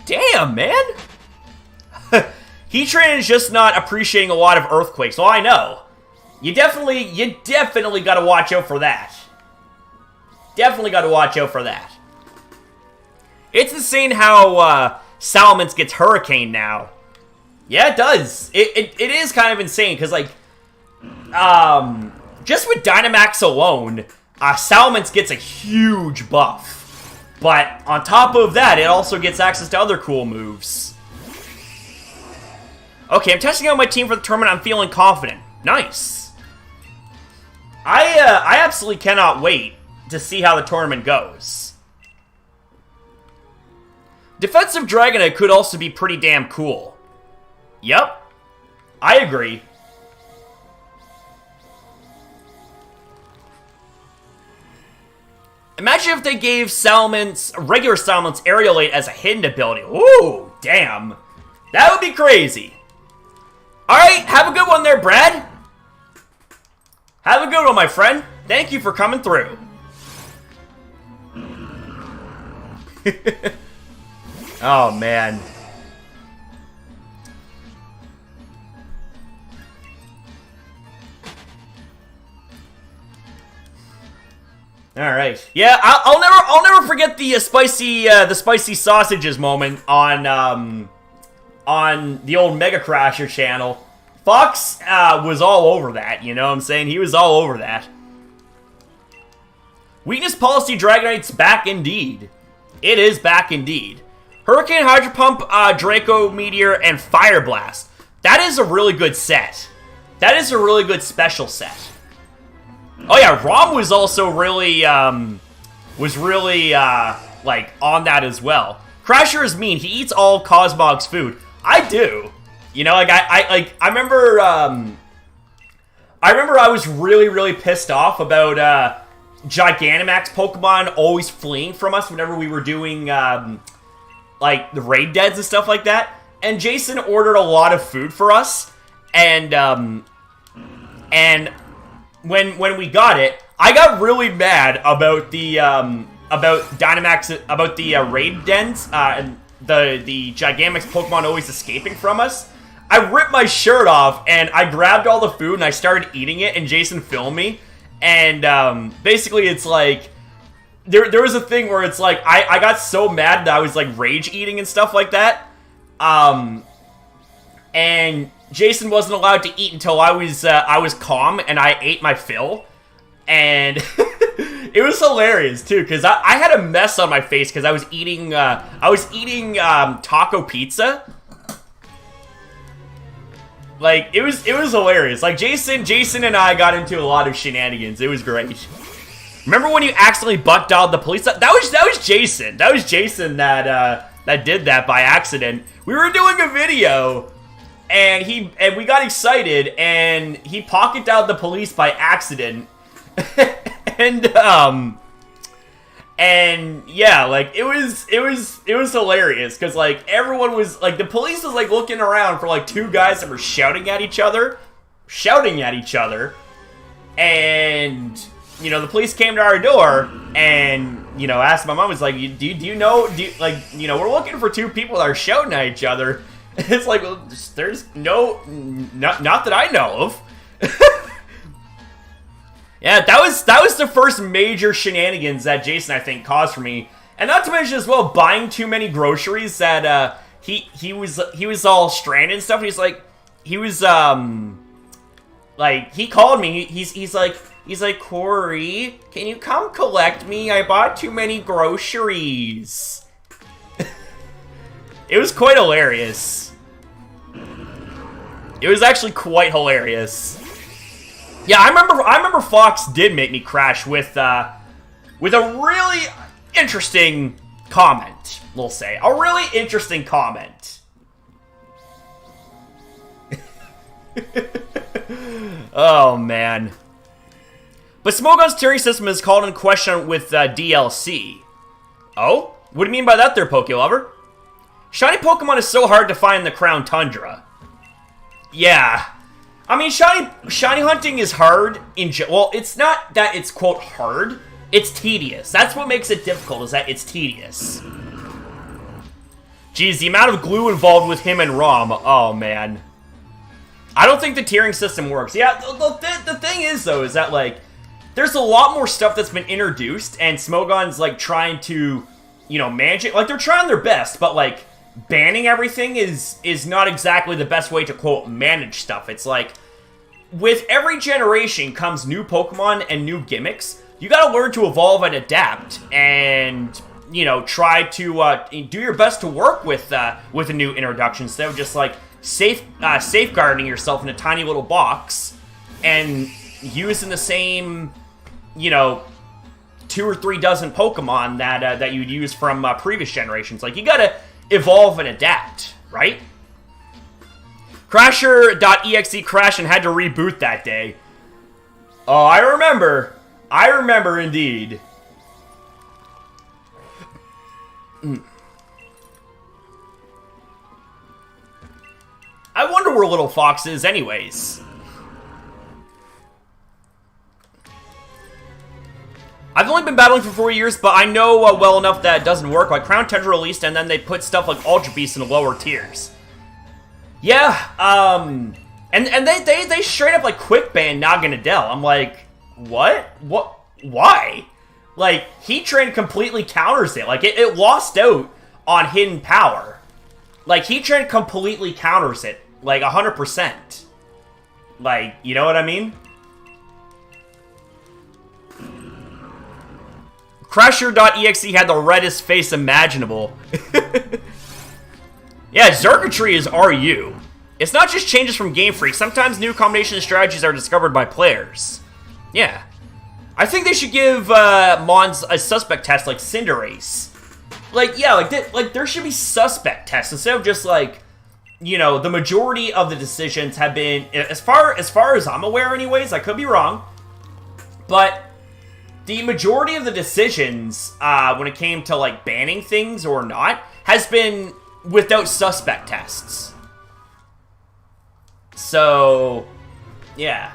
Damn, man. Heatran is just not appreciating a lot of Earthquakes. Well, I know. You definitely gotta watch out for that. Definitely gotta watch out for that. It's insane how Salamence gets Hurricane now. Yeah, it does. It is kind of insane, because, like, just with Dynamax alone, Salamence gets a huge buff. But on top of that, it also gets access to other cool moves. Okay, I'm testing out my team for the tournament. I'm feeling confident. Nice. I absolutely cannot wait to see how the tournament goes. Defensive Dragonite could also be pretty damn cool. Yep. I agree. Imagine if they gave Salamence, regular Salamence, Aerialate as a hidden ability. Ooh, damn. That would be crazy. Alright, have a good one there, Brad. Have a good one, my friend. Thank you for coming through. Oh, man. Alright. Yeah, I'll never forget the spicy sausages moment on the old Mega Crasher channel. Fox was all over that, you know what I'm saying? He was all over that. Weakness Policy Dragonite's back indeed. It is back indeed. Hurricane, Hydro Pump, Draco Meteor, and Fire Blast. That is a really good set. That is a really good special set. Oh yeah, Rom was also really, like, on that as well. Crasher is mean. He eats all Cosmog's food. I do. You know, like, I remember, I was really pissed off about, Gigantamax Pokemon always fleeing from us whenever we were doing, like, the raid deads and stuff like that. And Jason ordered a lot of food for us, and when we got it, I got really mad about the, about Dynamax, about the, raid dens, and the Gigantamax Pokemon always escaping from us. I ripped my shirt off, and I grabbed all the food, and I started eating it, and Jason filmed me. And, basically, it's like, there was a thing where it's like, I got so mad that I was, like, rage eating and stuff like that. And Jason wasn't allowed to eat until I was calm, and I ate my fill. And it was hilarious, too, because I had a mess on my face because I was eating taco pizza. Like, it was hilarious. Like, Jason and I got into a lot of shenanigans. It was great. Remember when you accidentally butt dialed the police? That was Jason. That was Jason that did that by accident. We were doing a video, and we got excited, and he pocket dialed the police by accident. And yeah, like, it was hilarious, because, like, everyone was, like, the police was, like, looking around for, like, two guys that were shouting at each other, and, you know, the police came to our door, and, you know, asked my mom, was like, do you know, like, you know, we're looking for two people that are shouting at each other. It's like, well, there's not that I know of. Yeah, that was the first major shenanigans that Jason, I think, caused for me. And not to mention as well, buying too many groceries that he was all stranded and stuff. He's like, he called me. He's like, Corey, can you come collect me? I bought too many groceries. It was quite hilarious. It was actually quite hilarious. Yeah, I remember Fox did make me crash with a really interesting comment, we'll say. A really interesting comment. Oh, man. But Smogon's tiering system is called in question with DLC. Oh? What do you mean by that there, Pokelover? Shiny Pokemon is so hard to find in the Crown Tundra. Yeah. I mean, shiny hunting is hard well, it's not that it's, quote, hard. It's tedious. That's what makes it difficult, is that it's tedious. Geez, the amount of glue involved with him and Rom. Oh, man. I don't think the tiering system works. Yeah, the thing is, though, is that, like, there's a lot more stuff that's been introduced, and Smogon's, like, trying to, you know, manage it. Like, they're trying their best, but, like, banning everything is not exactly the best way to, quote, manage stuff. It's like, with every generation comes new Pokemon and new gimmicks. You gotta learn to evolve and adapt, and, you know, try to do your best to work with a new introduction instead of just, like, safeguarding yourself in a tiny little box and using the same, you know, 2 or 3 dozen Pokemon that you'd use from previous generations. Like, you gotta evolve and adapt, right? Crasher.exe crashed and had to reboot that day. Oh, I remember. I remember indeed. I wonder where Little Fox is anyways. I've only been battling for 4 years, but I know well enough that it doesn't work. Like, Crown Tundra released, and then they put stuff like Ultra Beast in the lower tiers. Yeah, and they straight up, like, quick banned Naganadel. I'm like, what? What? Why? Like, Heatran completely counters it. Like, it lost out on hidden power. Like, Heatran completely counters it. Like, 100%. Like, you know what I mean? Crasher.exe had the reddest face imaginable. Yeah, Xurkitree is RU. It's not just changes from Game Freak. Sometimes new combination strategies are discovered by players. Yeah. I think they should give Mons a suspect test like Cinderace. Like, yeah, like there should be suspect tests instead of just like, you know, the majority of the decisions have been, as far as I'm aware anyways, I could be wrong, but the majority of the decisions when it came to like banning things or not has been without suspect tests. So, yeah.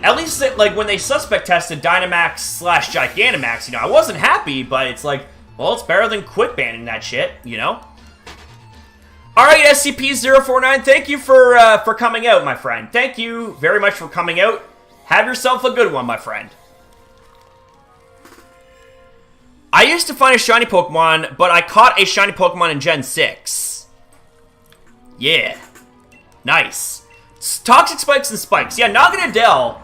At least, like, when they suspect tested Dynamax/Gigantamax, you know, I wasn't happy, but it's like, well, it's better than quit banning that shit, you know? Alright, SCP-049, thank you for coming out, my friend. Thank you very much for coming out. Have yourself a good one, my friend. I used to find a shiny Pokemon, but I caught a shiny Pokemon in Gen 6. Yeah. Nice. Toxic Spikes and Spikes. Yeah, Naganadel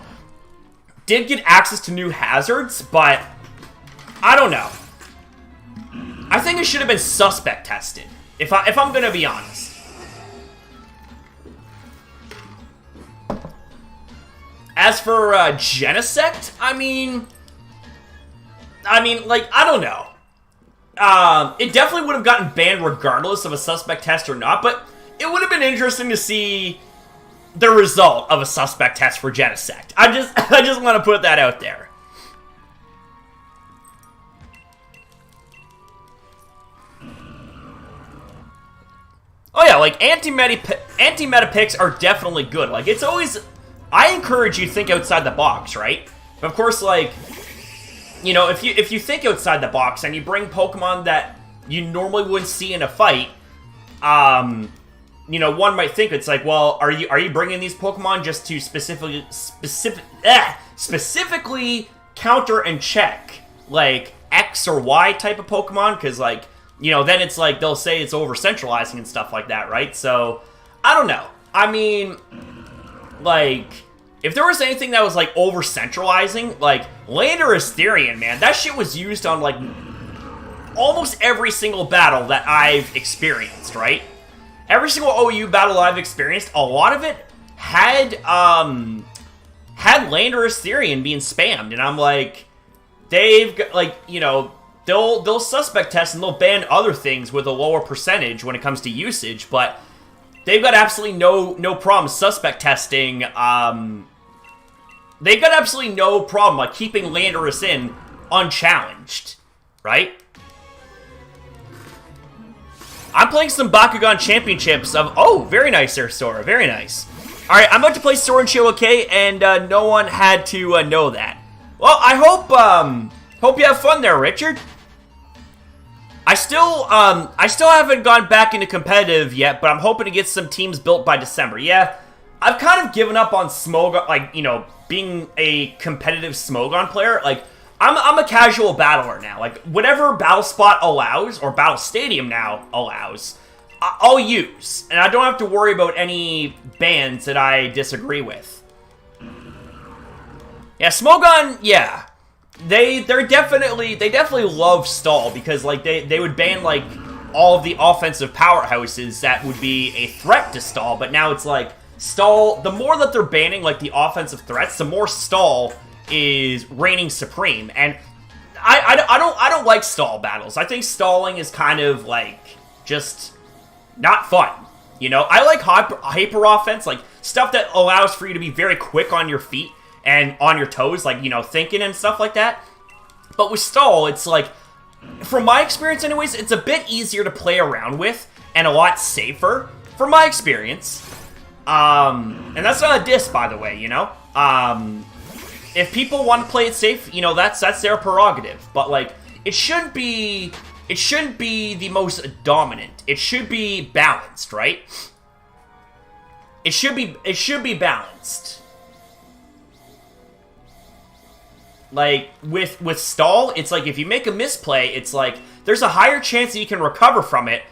did get access to new hazards, but I don't know. I think it should have been suspect tested, if I'm gonna be honest. As for Genesect, I mean, like, I don't know. It definitely would have gotten banned regardless of a suspect test or not, but it would have been interesting to see the result of a suspect test for Genesect. I just want to put that out there. Oh yeah, like, anti-meta picks are definitely good. Like, it's always, I encourage you to think outside the box, right? But of course, like, you know, if you think outside the box and you bring Pokemon that you normally wouldn't see in a fight, you know, one might think it's like, well, are you bringing these Pokemon just to specifically counter and check, like, X or Y type of Pokemon? Because, like, you know, then it's like they'll say it's over-centralizing and stuff like that, right? So, I don't know. I mean, like, if there was anything that was, like, over-centralizing, like, Landorus Therian, man, that shit was used on, like, almost every single battle that I've experienced, right? Every single OU battle I've experienced, a lot of it had Landorus Therian being spammed, and I'm like, they've got, like, you know, they'll suspect test and they'll ban other things with a lower percentage when it comes to usage, but they've got absolutely no problem suspect testing. They've got absolutely no problem like keeping Landorus in unchallenged, right? I'm playing some Bakugan Championships of... Oh, very nice there, Sora. Very nice. Alright, I'm about to play Sword Shield, okay? And no one had to know that. Well, I hope you have fun there, Richard. I still haven't gone back into competitive yet, but I'm hoping to get some teams built by December. Yeah, I've kind of given up on Smogon, like, you know, being a competitive Smogon player. Like, I'm a casual battler now. Like, whatever Battle Spot allows, or Battle Stadium now allows, I'll use. And I don't have to worry about any bans that I disagree with. Yeah, Smogon, yeah. They definitely love stall, because, like, they would ban, like, all of the offensive powerhouses that would be a threat to stall, but now it's like, stall, the more that they're banning, like, the offensive threats, the more stall is reigning supreme, and I don't like stall battles. I think stalling is kind of like just not fun. You know, I like hyper offense, like stuff that allows for you to be very quick on your feet and on your toes, like, you know, thinking and stuff like that. But with stall, it's like, from my experience anyways, it's a bit easier to play around with and a lot safer, from my experience. And that's not a diss, by the way, you know? If people want to play it safe, you know, that's their prerogative. But, like, it shouldn't be the most dominant. It should be balanced, right? It should be balanced. Like, with stall, it's like, if you make a misplay, it's like, there's a higher chance that you can recover from it,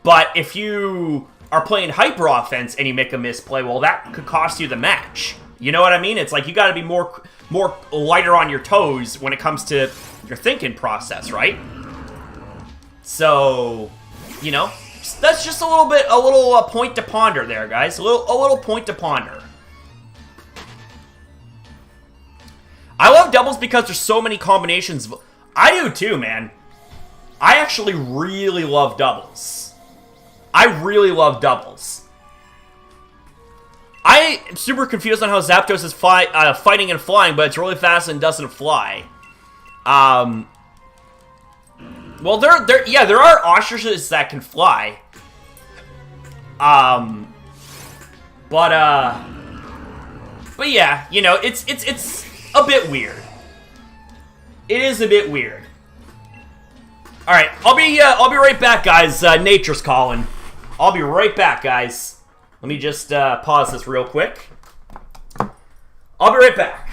but if you are playing hyper offense and you make a misplay, well, that could cost you the match. You know what I mean? It's like, you gotta be more lighter on your toes when it comes to your thinking process, right? So, you know, that's just a little point to ponder there, guys. A little point to ponder. I love doubles because there's so many combinations. I do too, man. I actually really love doubles. I really love doubles. I am super confused on how Zapdos is fighting and flying, but it's really fast and doesn't fly. Well, there are ostriches that can fly. But yeah, you know, it's a bit weird. It is a bit weird. All right, I'll be right back, guys. Nature's calling. I'll be right back, guys. Let me just pause this real quick. I'll be right back.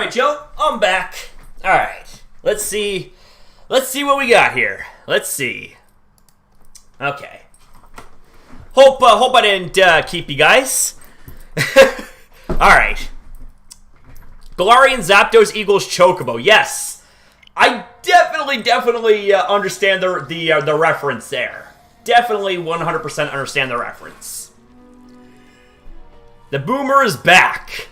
Alright, Joe, I'm back. Alright, let's see what we got here. Let's see. Okay. Hope I didn't keep you guys. Alright. Galarian Zapdos equals Chocobo. Yes. I definitely understand the reference there. Definitely 100% understand the reference. The boomer is back.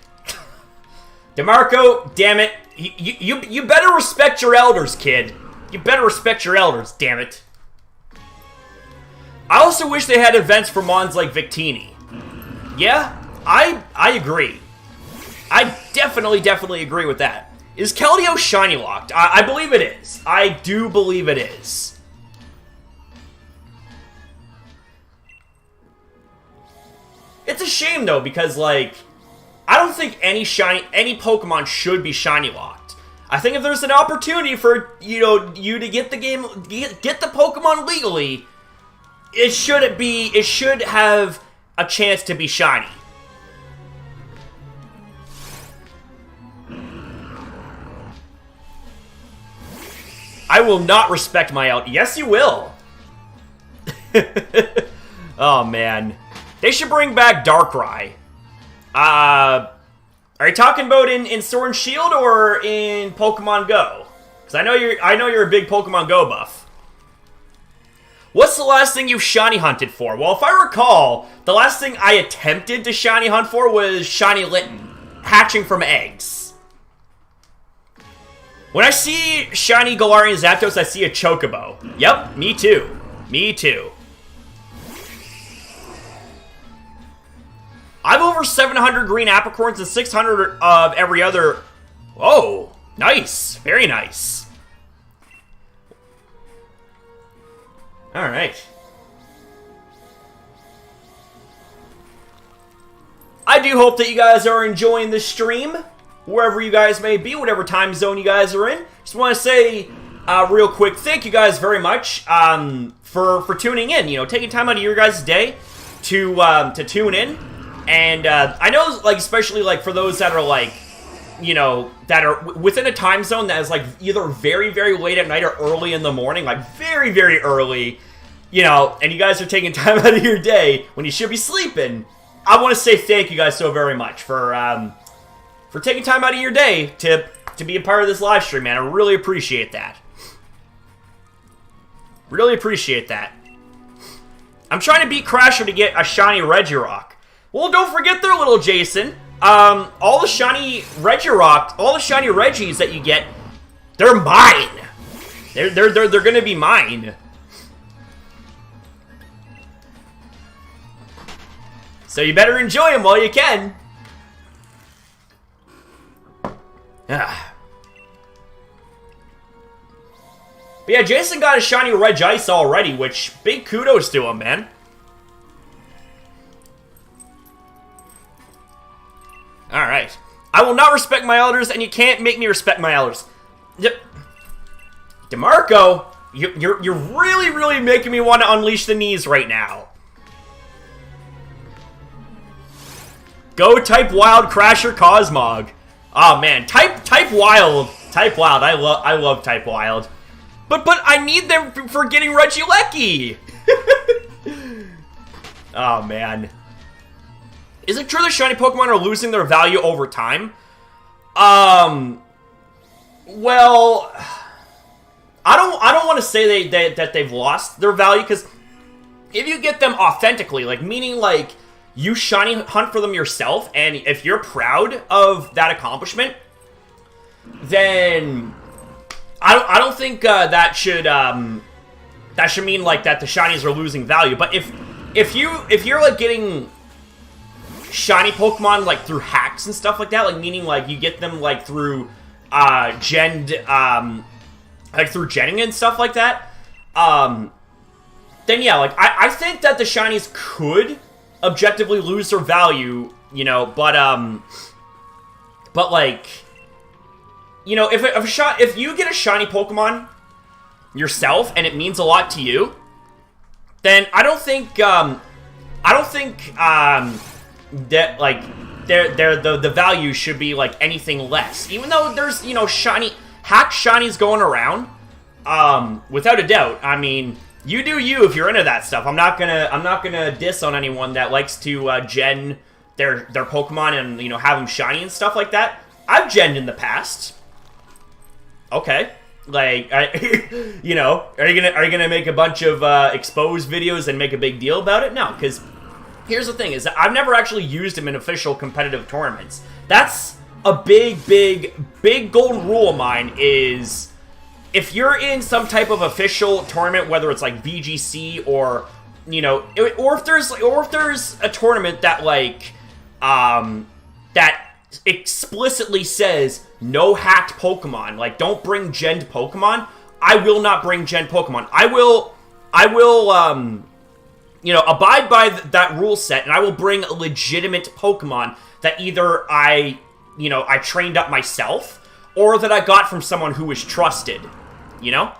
DeMarco, damn it. You better respect your elders, kid. You better respect your elders, damn it. I also wish they had events for Mons like Victini. Yeah, I agree. I definitely agree with that. Is Keldeo shiny locked? I believe it is. I do believe it is. It's a shame though, because like, I don't think any Pokemon should be shiny locked. I think if there's an opportunity for you to get the game, get the Pokemon legally, it should have a chance to be shiny. I will not respect my out. Yes, you will. Oh man, they should bring back Darkrai. Are you talking about in Sword and Shield or in Pokemon Go? Because I know you're a big Pokemon Go buff. What's the last thing you've shiny hunted for? Well, if I recall, the last thing I attempted to shiny hunt for was shiny Litten, hatching from eggs. When I see shiny Galarian Zapdos, I see a Chocobo. Yep, me too. Me too. I have over 700 green apricorns and 600 of every other... Whoa, nice. Very nice. Alright. I do hope that you guys are enjoying this stream, wherever you guys may be, whatever time zone you guys are in. Just want to say real quick, thank you guys very much for tuning in. Taking time out of your guys' day to tune in. And I know, like, especially like for those that are like, that are within a time zone that is like either very late at night or early in the morning, like very early, and you guys are taking time out of your day when you should be sleeping. I want to say thank you guys so very much for taking time out of your day to be a part of this live stream, man. I really appreciate that. Really appreciate that. I'm trying to beat Crasher to get a shiny Regirock. Well, don't forget there, little Jason. All the shiny Regirock, all the shiny Regis that you get, they're mine. They're gonna be mine. So you better enjoy them while you can. But yeah, Jason got a shiny Regice already, which big kudos to him, man. Alright. I will not respect my elders, and you can't make me respect my elders. DeMarco, you're really making me want to unleash the knees right now. Go type wild, Crasher Cosmog. Oh man, type wild. Type wild. I love type wild. But I need them for getting Regieleki. Oh man. Is it true that shiny Pokemon are losing their value over time? Well, I don't want to say that they've lost their value, because if you get them authentically, like meaning like you shiny hunt for them yourself, and if you're proud of that accomplishment, then I don't think that should mean like that the shinies are losing value. But if you're like getting shiny Pokemon like through hacks and stuff like that, like meaning like you get them like through like through genning and stuff like that, then yeah, like I think that the shinies could objectively lose their value, but like, if you get a shiny Pokemon yourself and it means a lot to you, then I don't think that like the value should be like anything less. Even though there's, you know, hack shinies going around, without a doubt. I mean, you do you if you're into that stuff. I'm not gonna diss on anyone that likes to gen their Pokemon and, you know, have them shiny and stuff like that. I've genned in the past. Okay. Like, you know, are you gonna make a bunch of exposed videos and make a big deal about it? No, because here's the thing: is that I've never actually used them in official competitive tournaments. That's a big golden rule of mine. Is if you're in some type of official tournament, whether it's like VGC or, you know, or if there's a tournament that like that explicitly says no hacked Pokemon, like don't bring genned Pokemon, I will not bring genned Pokemon. I will you know, abide by that rule set, and I will bring legitimate Pokemon that either I trained up myself or that I got from someone who is trusted, you know?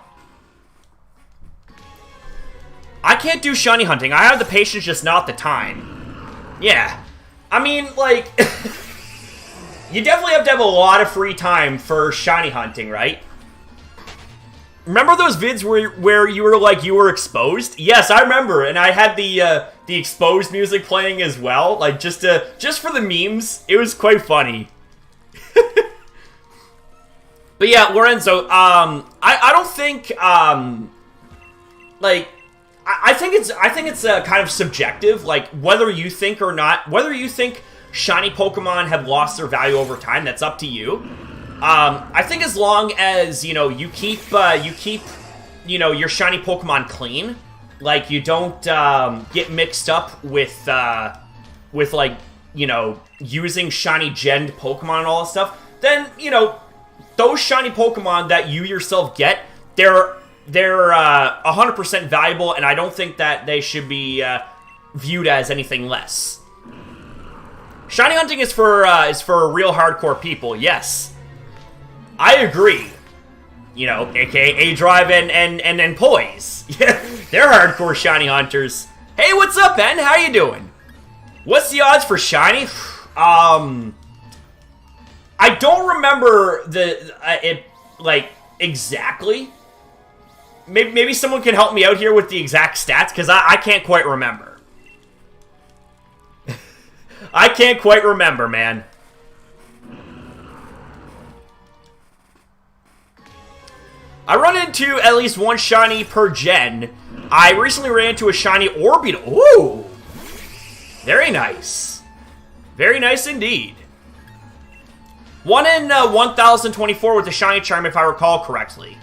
I can't do shiny hunting. I have the patience, just not the time. Yeah. I mean, like you definitely have to have a lot of free time for shiny hunting, right? Remember those vids where you were like, you were exposed? Yes, I remember, and I had the exposed music playing as well, like just for the memes. It was quite funny. But yeah, Lorenzo, I don't think like I think it's kind of subjective, like whether you think or not, whether you think shiny Pokemon have lost their value over time, that's up to you. I think as long as, you know, you keep you know, your shiny Pokemon clean, like you don't get mixed up with like, you know, using shiny genned Pokemon and all that stuff, then, you know, those shiny Pokemon that you yourself get, they're 100% valuable, and I don't think that they should be viewed as anything less. Shiny hunting is for real hardcore people. Yes, I agree. You know, aka A-Drive and Poise. Yeah, they're hardcore shiny hunters. Hey, what's up, Ben? How you doing? What's the odds for shiny? I don't remember it like exactly. Maybe someone can help me out here with the exact stats, because I can't quite remember. I can't quite remember, man. I run into at least one shiny per gen. I recently ran into a shiny Orbeetle. Ooh! Very nice. Very nice indeed. 1 in 1,024 with the shiny charm, if I recall correctly.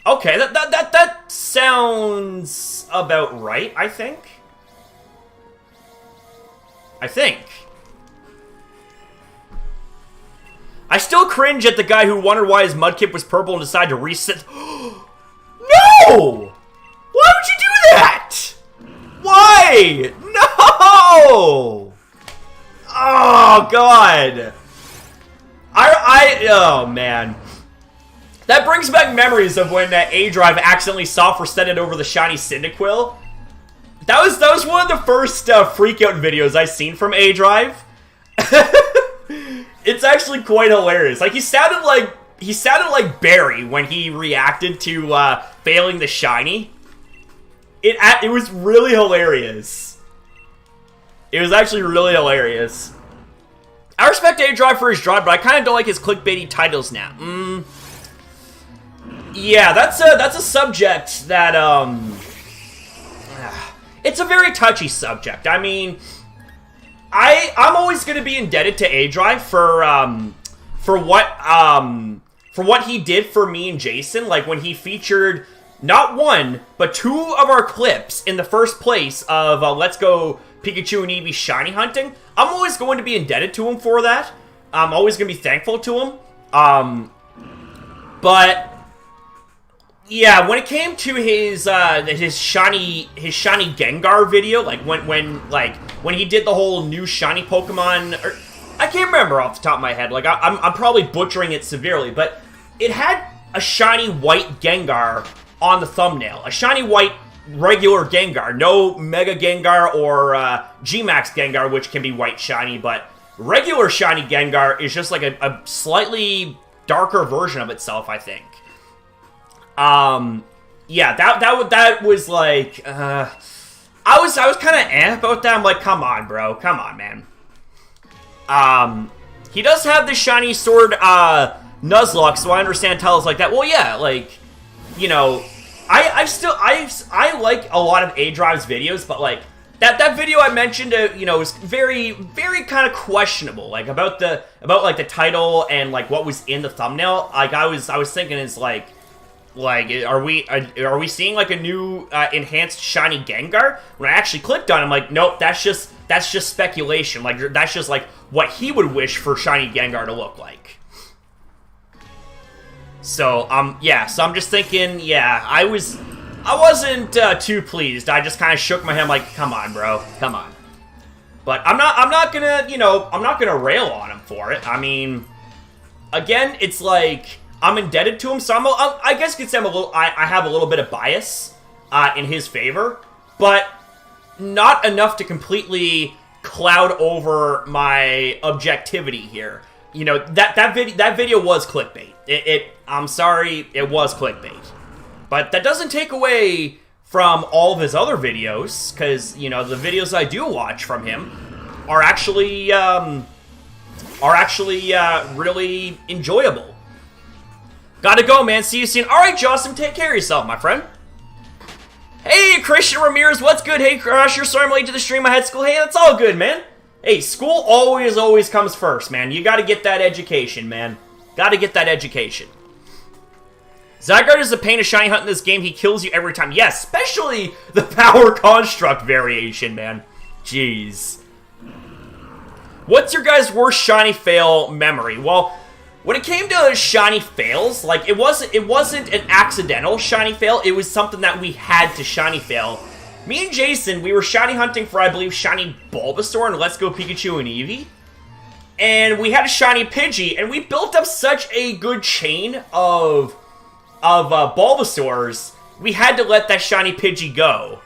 Okay, that sounds about right, I think. I still cringe at the guy who wondered why his Mudkip was purple and decided to reset. No! Why would you do that? Why? No! Oh, God. Oh, man. That brings back memories of when A-Drive accidentally soft resetted over the shiny Cyndaquil. That was one of the first freak-out videos I've seen from A-Drive. It's actually quite hilarious. Like, he sounded like Barry when he reacted to failing the shiny. It was really hilarious. It was actually really hilarious. I respect A-Drive for his drive, but I kind of don't like his clickbaity titles now. Yeah, that's a subject that it's a very touchy subject. I mean, I'm always going to be indebted to A-Drive for what he did for me and Jason. Like when he featured not one but 2 of our clips in the first place of Let's Go Pikachu and Eevee shiny hunting. I'm always going to be indebted to him for that. I'm always going to be thankful to him. But yeah, when it came to his shiny Gengar video, like when he did the whole new shiny Pokemon, or, I can't remember off the top of my head. Like I'm probably butchering it severely, but it had a shiny white Gengar on the thumbnail, a shiny white regular Gengar, no Mega Gengar or G-Max Gengar, which can be white shiny, but regular shiny Gengar is just like a slightly darker version of itself, I think. Yeah, that was like, I was kind of about that. I'm like, come on, bro. Come on, man. He does have the shiny sword, Nuzlocke, so I understand tells like that. Well, yeah, like, you know, I like a lot of A-Drive's videos, but like, that video I mentioned, you know, was very, very kind of questionable, like, about like, the title and, like, what was in the thumbnail. Like, I was thinking, it's like, are we seeing, like, a new, enhanced shiny Gengar? When I actually clicked on it, I'm like, nope, that's just speculation. Like, that's just, like, what he would wish for shiny Gengar to look like. So, yeah, so I'm just thinking, yeah, I wasn't, too pleased. I just kind of shook my head, like, come on, bro, come on. But I'm not gonna, you know, I'm not gonna rail on him for it. I mean, again, it's like, I'm indebted to him, so I guess you could say I have a little bit of bias, in his favor, but not enough to completely cloud over my objectivity here. You know, that video was clickbait. I'm sorry, it was clickbait. But that doesn't take away from all of his other videos, because, you know, the videos I do watch from him are actually really enjoyable. Gotta go, man. See you soon. Alright, Justin, take care of yourself, my friend. Hey, Christian Ramirez, what's good? Hey, Crasher, sorry I'm late to the stream. I had school. Hey, that's all good, man. Hey, school always comes first, man. You gotta get that education, man. Gotta get that education. Zygarde is a pain to shiny hunt in this game. He kills you every time. Yes, especially the power construct variation, man. Jeez. What's your guys' worst shiny fail memory? Well, when it came to shiny fails, like, it wasn't an accidental shiny fail. It was something that we had to shiny fail. Me and Jason, we were shiny hunting for, I believe, shiny Bulbasaur and Let's Go Pikachu and Eevee. And we had a shiny Pidgey, and we built up such a good chain of Bulbasaurs, we had to let that shiny Pidgey go.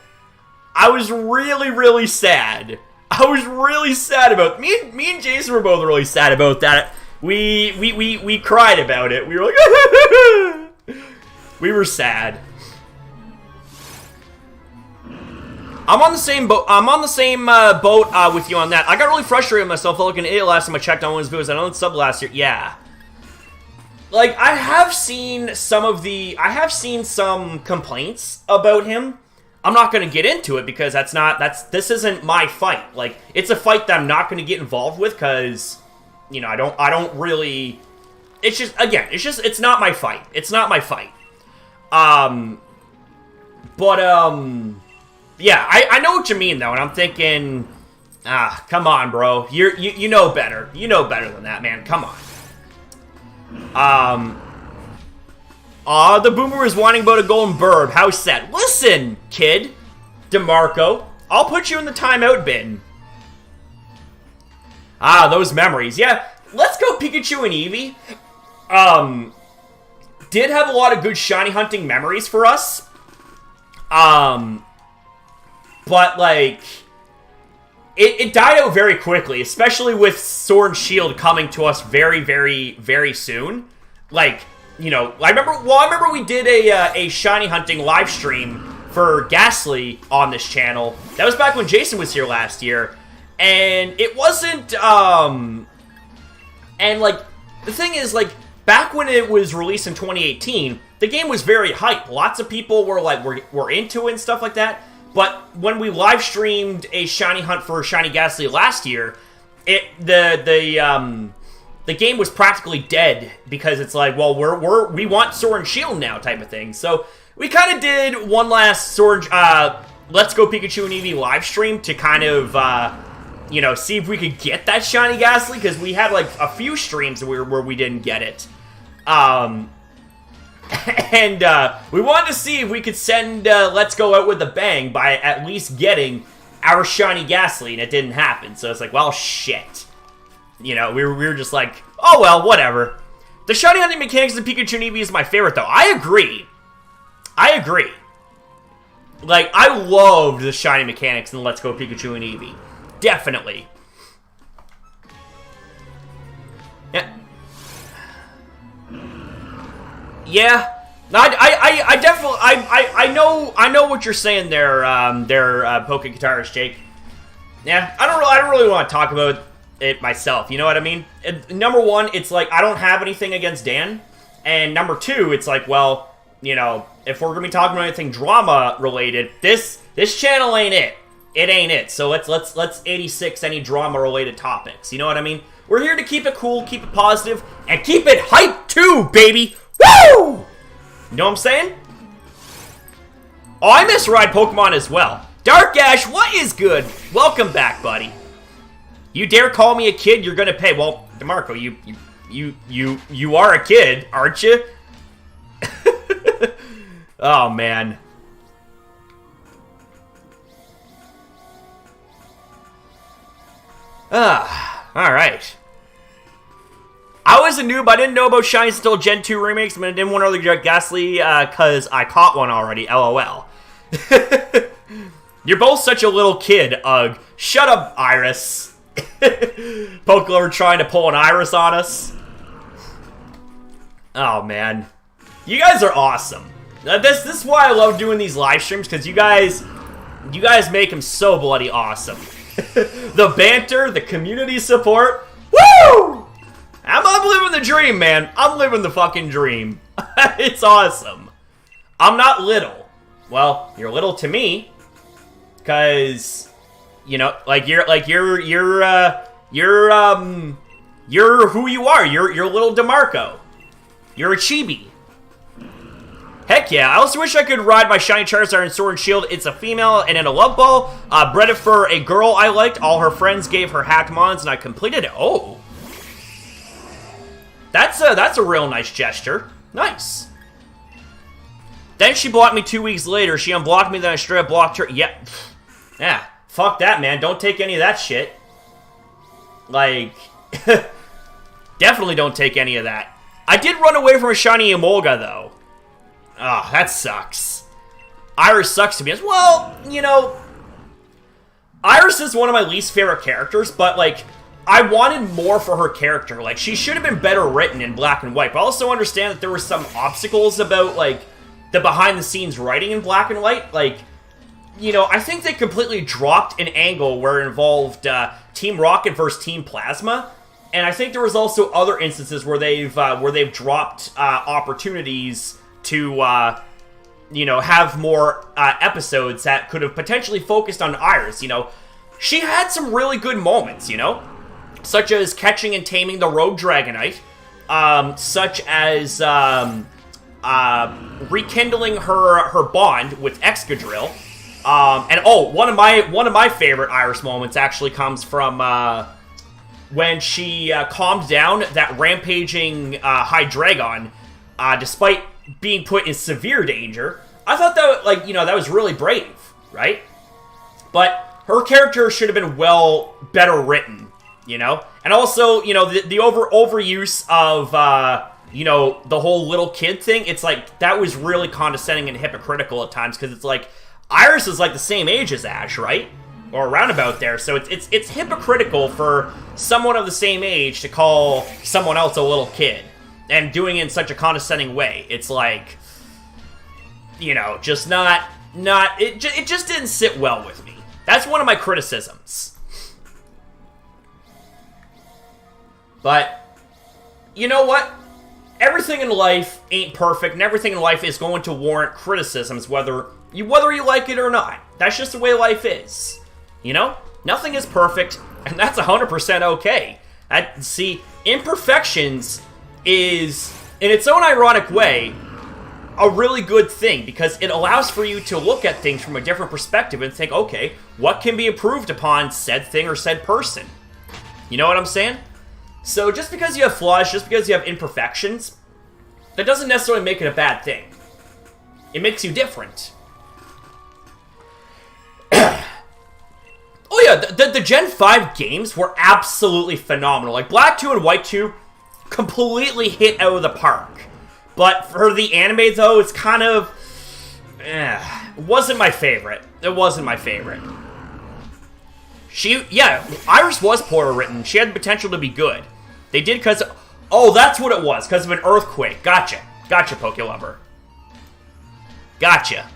I was really sad. I was really sad about me and Jason were both really sad about that. We cried about it. We were like we were sad. I'm on the same boat. I'm on the same boat with you on that. I got really frustrated with myself looking at it last time I checked on one of his videos. I don't sub last year. Yeah. Like, I have seen some complaints about him. I'm not going to get into it because this isn't my fight. Like, it's a fight that I'm not going to get involved with because, you know, I don't really, it's not my fight. It's not my fight. Yeah, I know what you mean though, and I'm thinking, come on, bro. You know better. You know better than that, man. Come on. The boomer is whining about a golden burb. How sad. Listen, kid. DeMarco. I'll put you in the timeout bin. Those memories. Yeah, Let's Go Pikachu and Eevee. Did have a lot of good shiny hunting memories for us. But, like, it died out very quickly, especially with Sword Shield coming to us very soon. Like, you know, I remember we did a shiny hunting live stream for Ghastly on this channel. That was back when Jason was here last year. And it wasn't, and, like, the thing is, like, back when it was released in 2018, the game was very hype. Lots of people were, like, were into it and stuff like that. But when we live streamed a shiny hunt for Shiny Ghastly last year, the game was practically dead because it's like, well, we want Sword and Shield now type of thing. So we kind of did one last Let's Go Pikachu and Eevee live stream to kind of you know, see if we could get that Shiny Ghastly because we had like a few streams where we didn't get it. And we wanted to see if we could send Let's Go out with a bang by at least getting our Shiny Ghastly, and it didn't happen. So it's like, well, shit. You know, we were just like, oh well, whatever. The shiny hunting mechanics of Pikachu and Eevee is my favorite, though. I agree. Like, I loved the shiny mechanics in Let's Go Pikachu and Eevee. Definitely. Yeah. Yeah. I definitely I know what you're saying there, Poke Guitarist Jake. Yeah, I don't really want to talk about it myself. You know what I mean? Number one, it's like I don't have anything against Dan, and number two, it's like, well, you know, if we're gonna be talking about anything drama related, this channel ain't it. It ain't it. So let's 86 any drama related topics. You know what I mean? We're here to keep it cool, keep it positive, and keep it hype too, baby. Woo! You know what I'm saying? Oh, I miss Ride Pokemon as well. Dark Ash, what is good? Welcome back, buddy. You dare call me a kid, you're gonna pay. Well, DeMarco, you are a kid, aren't you? Oh, man. Alright. I was a noob, I didn't know about Shiny Still Gen 2 remakes, but I didn't want to get Ghastly, because I caught one already, LOL. You're both such a little kid, ugh. Shut up, Iris. Pokelover trying to pull an Iris on us. Oh, man. You guys are awesome. This is why I love doing these live streams, because you guys make them so bloody awesome. The banter, the community support. Woo! I'm living the dream, man. I'm living the fucking dream. It's awesome. I'm not little. Well, you're little to me, because, you know, you're who you are. You're little DeMarco. You're a chibi. Heck yeah, I also wish I could ride my shiny Charizard in Sword Shield. It's a female and in a love ball. Bred it for a girl I liked. All her friends gave her Hackmons and I completed it. Oh. That's a real nice gesture. Nice. Then she blocked me 2 weeks later. She unblocked me, then I straight up blocked her. Yeah. Yeah. Fuck that, man. Don't take any of that shit. Like, definitely don't take any of that. I did run away from a shiny Emolga, though. Oh, that sucks. Iris sucks to me. Well, you know, Iris is one of my least favorite characters, but, like, I wanted more for her character. Like, she should have been better written in black and white, but I also understand that there were some obstacles about, like, the behind-the-scenes writing in black and white. Like, you know, I think they completely dropped an angle where it involved Team Rocket versus Team Plasma, and I think there was also other instances where they've dropped opportunities to, you know, have more episodes that could have potentially focused on Iris, you know. She had some really good moments, you know, such as catching and taming the Rogue Dragonite, such as rekindling her bond with Excadrill, and oh, one of my favorite Iris moments actually comes from when she calmed down that rampaging Hydreigon, despite being put in severe danger. I thought that, like, you know, that was really brave, right? But her character should have been better written, you know? And also, you know, the overuse of, you know, the whole little kid thing, it's like, that was really condescending and hypocritical at times, because it's like, Iris is like the same age as Ash, right? Or around about there, so it's hypocritical for someone of the same age to call someone else a little kid. And doing it in such a condescending way. It's like, you know, just it just didn't sit well with me. That's one of my criticisms. But, you know what? Everything in life ain't perfect, and everything in life is going to warrant criticisms, whether you like it or not. That's just the way life is. You know? Nothing is perfect, and that's 100% okay. See, imperfections is, in its own ironic way, a really good thing, because it allows for you to look at things from a different perspective and think, okay, what can be improved upon said thing or said person? You know what I'm saying? So just because you have flaws, just because you have imperfections, that doesn't necessarily make it a bad thing. It makes you different. Oh yeah, the Gen 5 games were absolutely phenomenal. Like, Black 2 and White 2 completely hit out of the park. But for the anime, though, it's kind of... it wasn't my favorite. It wasn't my favorite. Yeah, Iris was poorly written. She had the potential to be good. They did because... Oh, that's what it was. Because of an earthquake. Gotcha. Gotcha, Pokelover. Gotcha.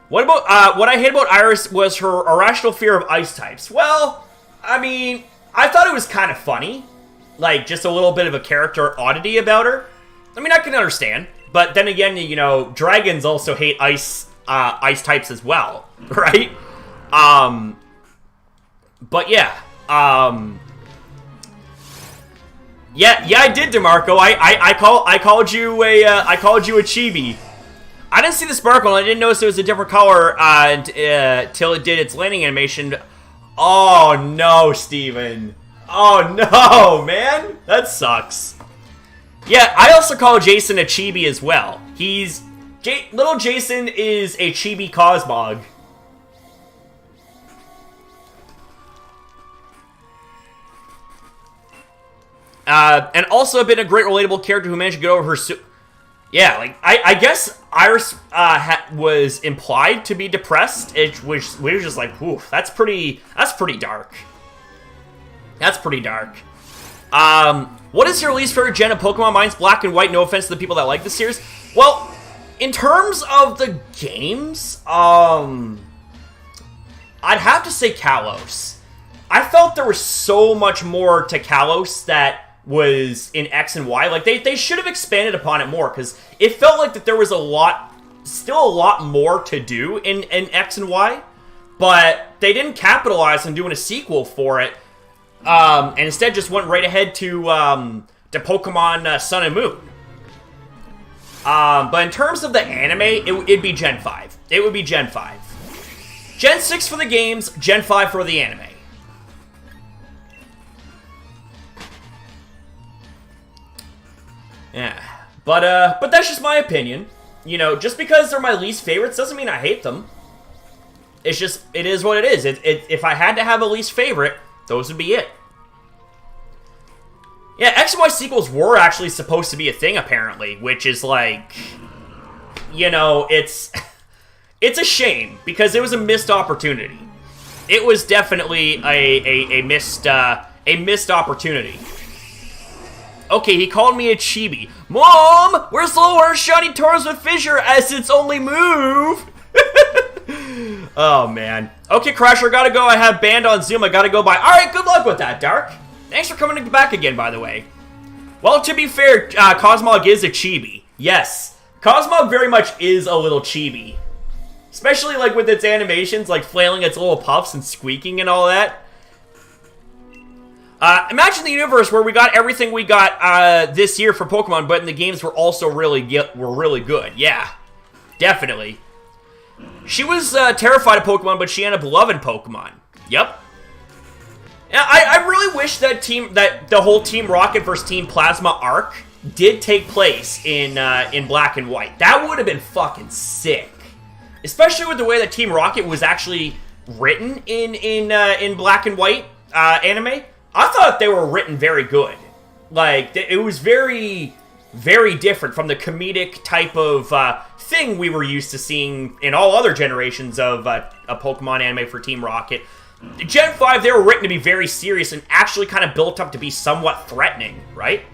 What about... what I hate about Iris was her irrational fear of ice types. Well, I mean, I thought it was kind of funny. Like, just a little bit of a character oddity about her. I mean, I can understand. But then again, you know, dragons also hate ice types as well, right? But yeah, yeah, I did, DeMarco. I called you a chibi. I didn't see the sparkle, and I didn't notice it was a different color till it did its landing animation. Oh no, Steven. Oh no, man, that sucks. Yeah, I also call Jason a chibi as well. Little Jason is a chibi Cosmog. And also been a great relatable character who managed to get over her yeah, like, I guess Iris was implied to be depressed, which we were just like, oof, that's pretty dark. That's pretty dark. What is your least favorite gen of Pokemon? Mine's Black and White, no offense to the people that like the series. Well, in terms of the games, I'd have to say Kalos. I felt there was so much more to Kalos that was in X and Y. Like, they should have expanded upon it more, because it felt like that there was still a lot more to do in X and Y, but they didn't capitalize on doing a sequel for it, and instead just went right ahead to Pokemon Sun and Moon. But in terms of the anime, it'd be Gen 5. It would be Gen 5. Gen 6 for the games, Gen 5 for the anime. Yeah, but that's just my opinion. You know, just because they're my least favorites doesn't mean I hate them. It's just, it is what it is. If I had to have a least favorite, those would be it. Yeah, X and Y sequels were actually supposed to be a thing, apparently, which is like, you know, it's a shame, because it was a missed opportunity. It was definitely a missed opportunity. Okay, he called me a chibi. Mom, where's the lower shiny Tauros with Fissure as its only move? Oh, man. Okay, Crasher, gotta go. I have banned on Zoom. I gotta go by. All right, good luck with that, Dark. Thanks for coming back again, by the way. Well, to be fair, Cosmog is a chibi. Yes, Cosmog very much is a little chibi. Especially, like, with its animations, like flailing its little puffs and squeaking and all that. Imagine the universe where we got everything we got this year for Pokemon, but in the games were also really good. Yeah, definitely. She was terrified of Pokemon, but she ended up loving Pokemon. Yep. Yeah, I really wish that the whole Team Rocket versus Team Plasma arc did take place in Black and White. That would have been fucking sick, especially with the way that Team Rocket was actually written in Black and White anime. I thought they were written very good. Like, it was very, very different from the comedic type of thing we were used to seeing in all other generations of a Pokemon anime for Team Rocket. Gen 5, they were written to be very serious and actually kind of built up to be somewhat threatening, right?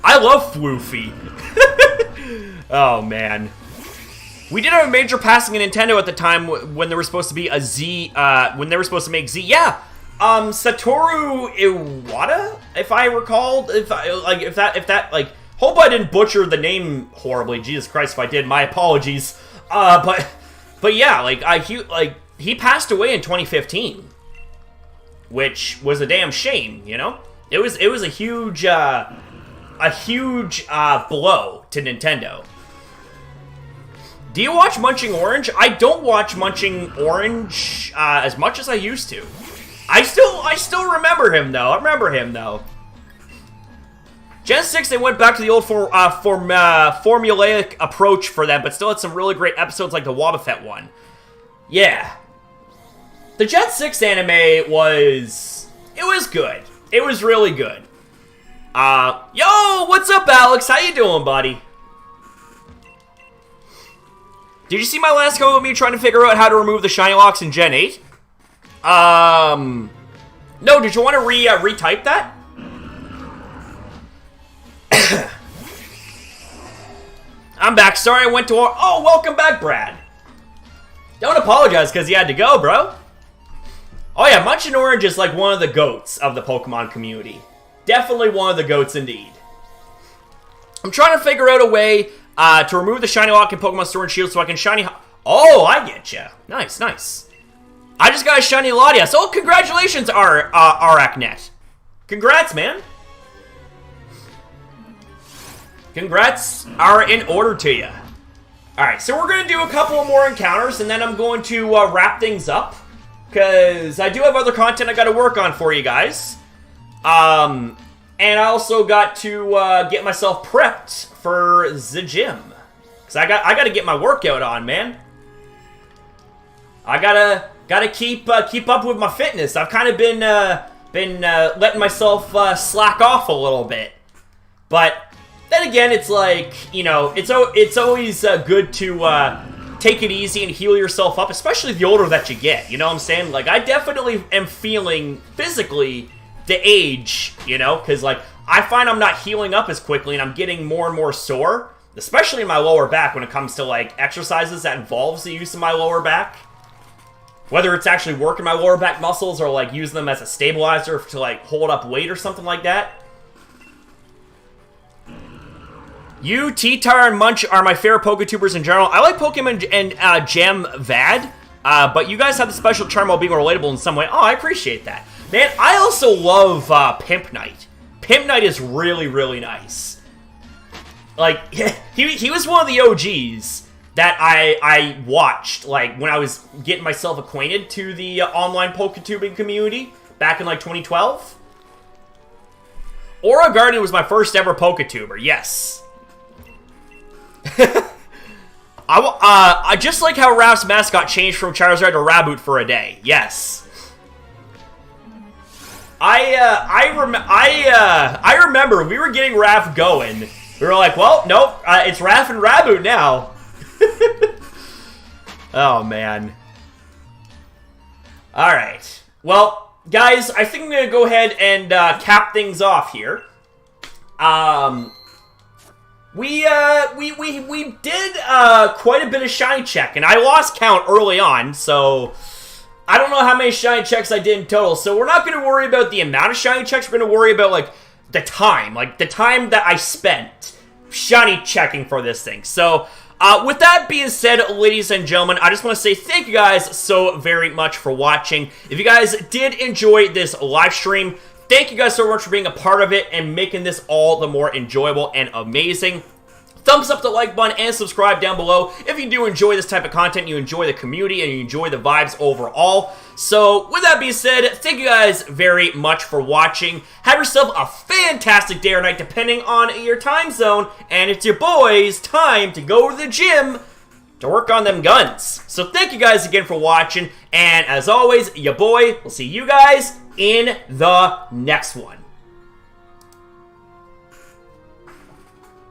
I love Floofy. Oh, man. We did have a major passing in Nintendo at the time when there was supposed to be a Z, when they were supposed to make Z. Yeah. Satoru Iwata, if I recall, hope I didn't butcher the name horribly. Jesus Christ, if I did, my apologies. But yeah, he passed away in 2015, which was a damn shame, you know? It was a huge blow to Nintendo. Do you watch Munching Orange? I don't watch Munching Orange as much as I used to. I still remember him, though. Gen 6, they went back to the old formulaic approach for them, but still had some really great episodes like the Wobbuffet one. Yeah. The Gen 6 anime was good. It was really good. Yo, what's up, Alex? How you doing, buddy? Did you see my last comment of me trying to figure out how to remove the shiny locks in Gen 8? No, did you want to retype that? I'm back. Sorry I went to... Oh, welcome back, Brad. Don't apologize because you had to go, bro. Oh yeah, Munchin Orange is like one of the goats of the Pokemon community. Definitely one of the goats indeed. I'm trying to figure out a way to remove the Shiny Lock in Pokemon Sword Shield so I can Shiny... Oh, I get ya. Nice, nice. I just got a Shiny Latias. Oh, congratulations, Arachnet. Congrats, man. Congrats are in order to you. Alright, so we're going to do a couple more encounters, and then I'm going to wrap things up. Because I do have other content I got to work on for you guys. And I also got to get myself prepped for the gym. Because I got to get my workout on, man. I gotta keep up with my fitness. I've kind of been letting myself slack off a little bit. But then again, it's like, you know, it's always good to take it easy and heal yourself up, especially the older that you get, you know what I'm saying? Like, I definitely am feeling physically the age, you know, because, like, I find I'm not healing up as quickly and I'm getting more and more sore, especially in my lower back when it comes to, like, exercises that involves the use of my lower back. Whether it's actually working my lower back muscles or, like, using them as a stabilizer to, like, hold up weight or something like that. You, T-Tar, and Munch are my favorite Poketubers in general. I like Pokemon and Gem Vad, but you guys have the special charm while being relatable in some way. Oh, I appreciate that. Man, I also love Pimp Knight. Pimp Knight is really, really nice. Like, he was one of the OGs that I watched, like, when I was getting myself acquainted to the online Poketubing community back in, like, 2012. Aura Garden was my first ever Poketuber, yes. I just like how Raph's mascot changed from Charizard to Raboot for a day. Yes. I remember we were getting Raph going. We were like, well, nope, it's Raph and Raboot now. Oh man. All right. Well, guys, I think I'm gonna go ahead and cap things off here. We did quite a bit of shiny check, and I lost count early on, so I don't know how many shiny checks I did in total. So we're not going to worry about the amount of shiny checks. We're going to worry about, like, the time that I spent shiny checking for this thing. So with that being said, ladies and gentlemen, I just want to say thank you guys so very much for watching. If you guys did enjoy this live stream, thank you guys so much for being a part of it and making this all the more enjoyable and amazing. Thumbs up the like button and subscribe down below if you do enjoy this type of content, you enjoy the community, and you enjoy the vibes overall. So, with that being said, thank you guys very much for watching. Have yourself a fantastic day or night depending on your time zone. And it's your boys' time to go to the gym to work on them guns. So thank you guys again for watching. And as always, your boy will see you guys in the next one.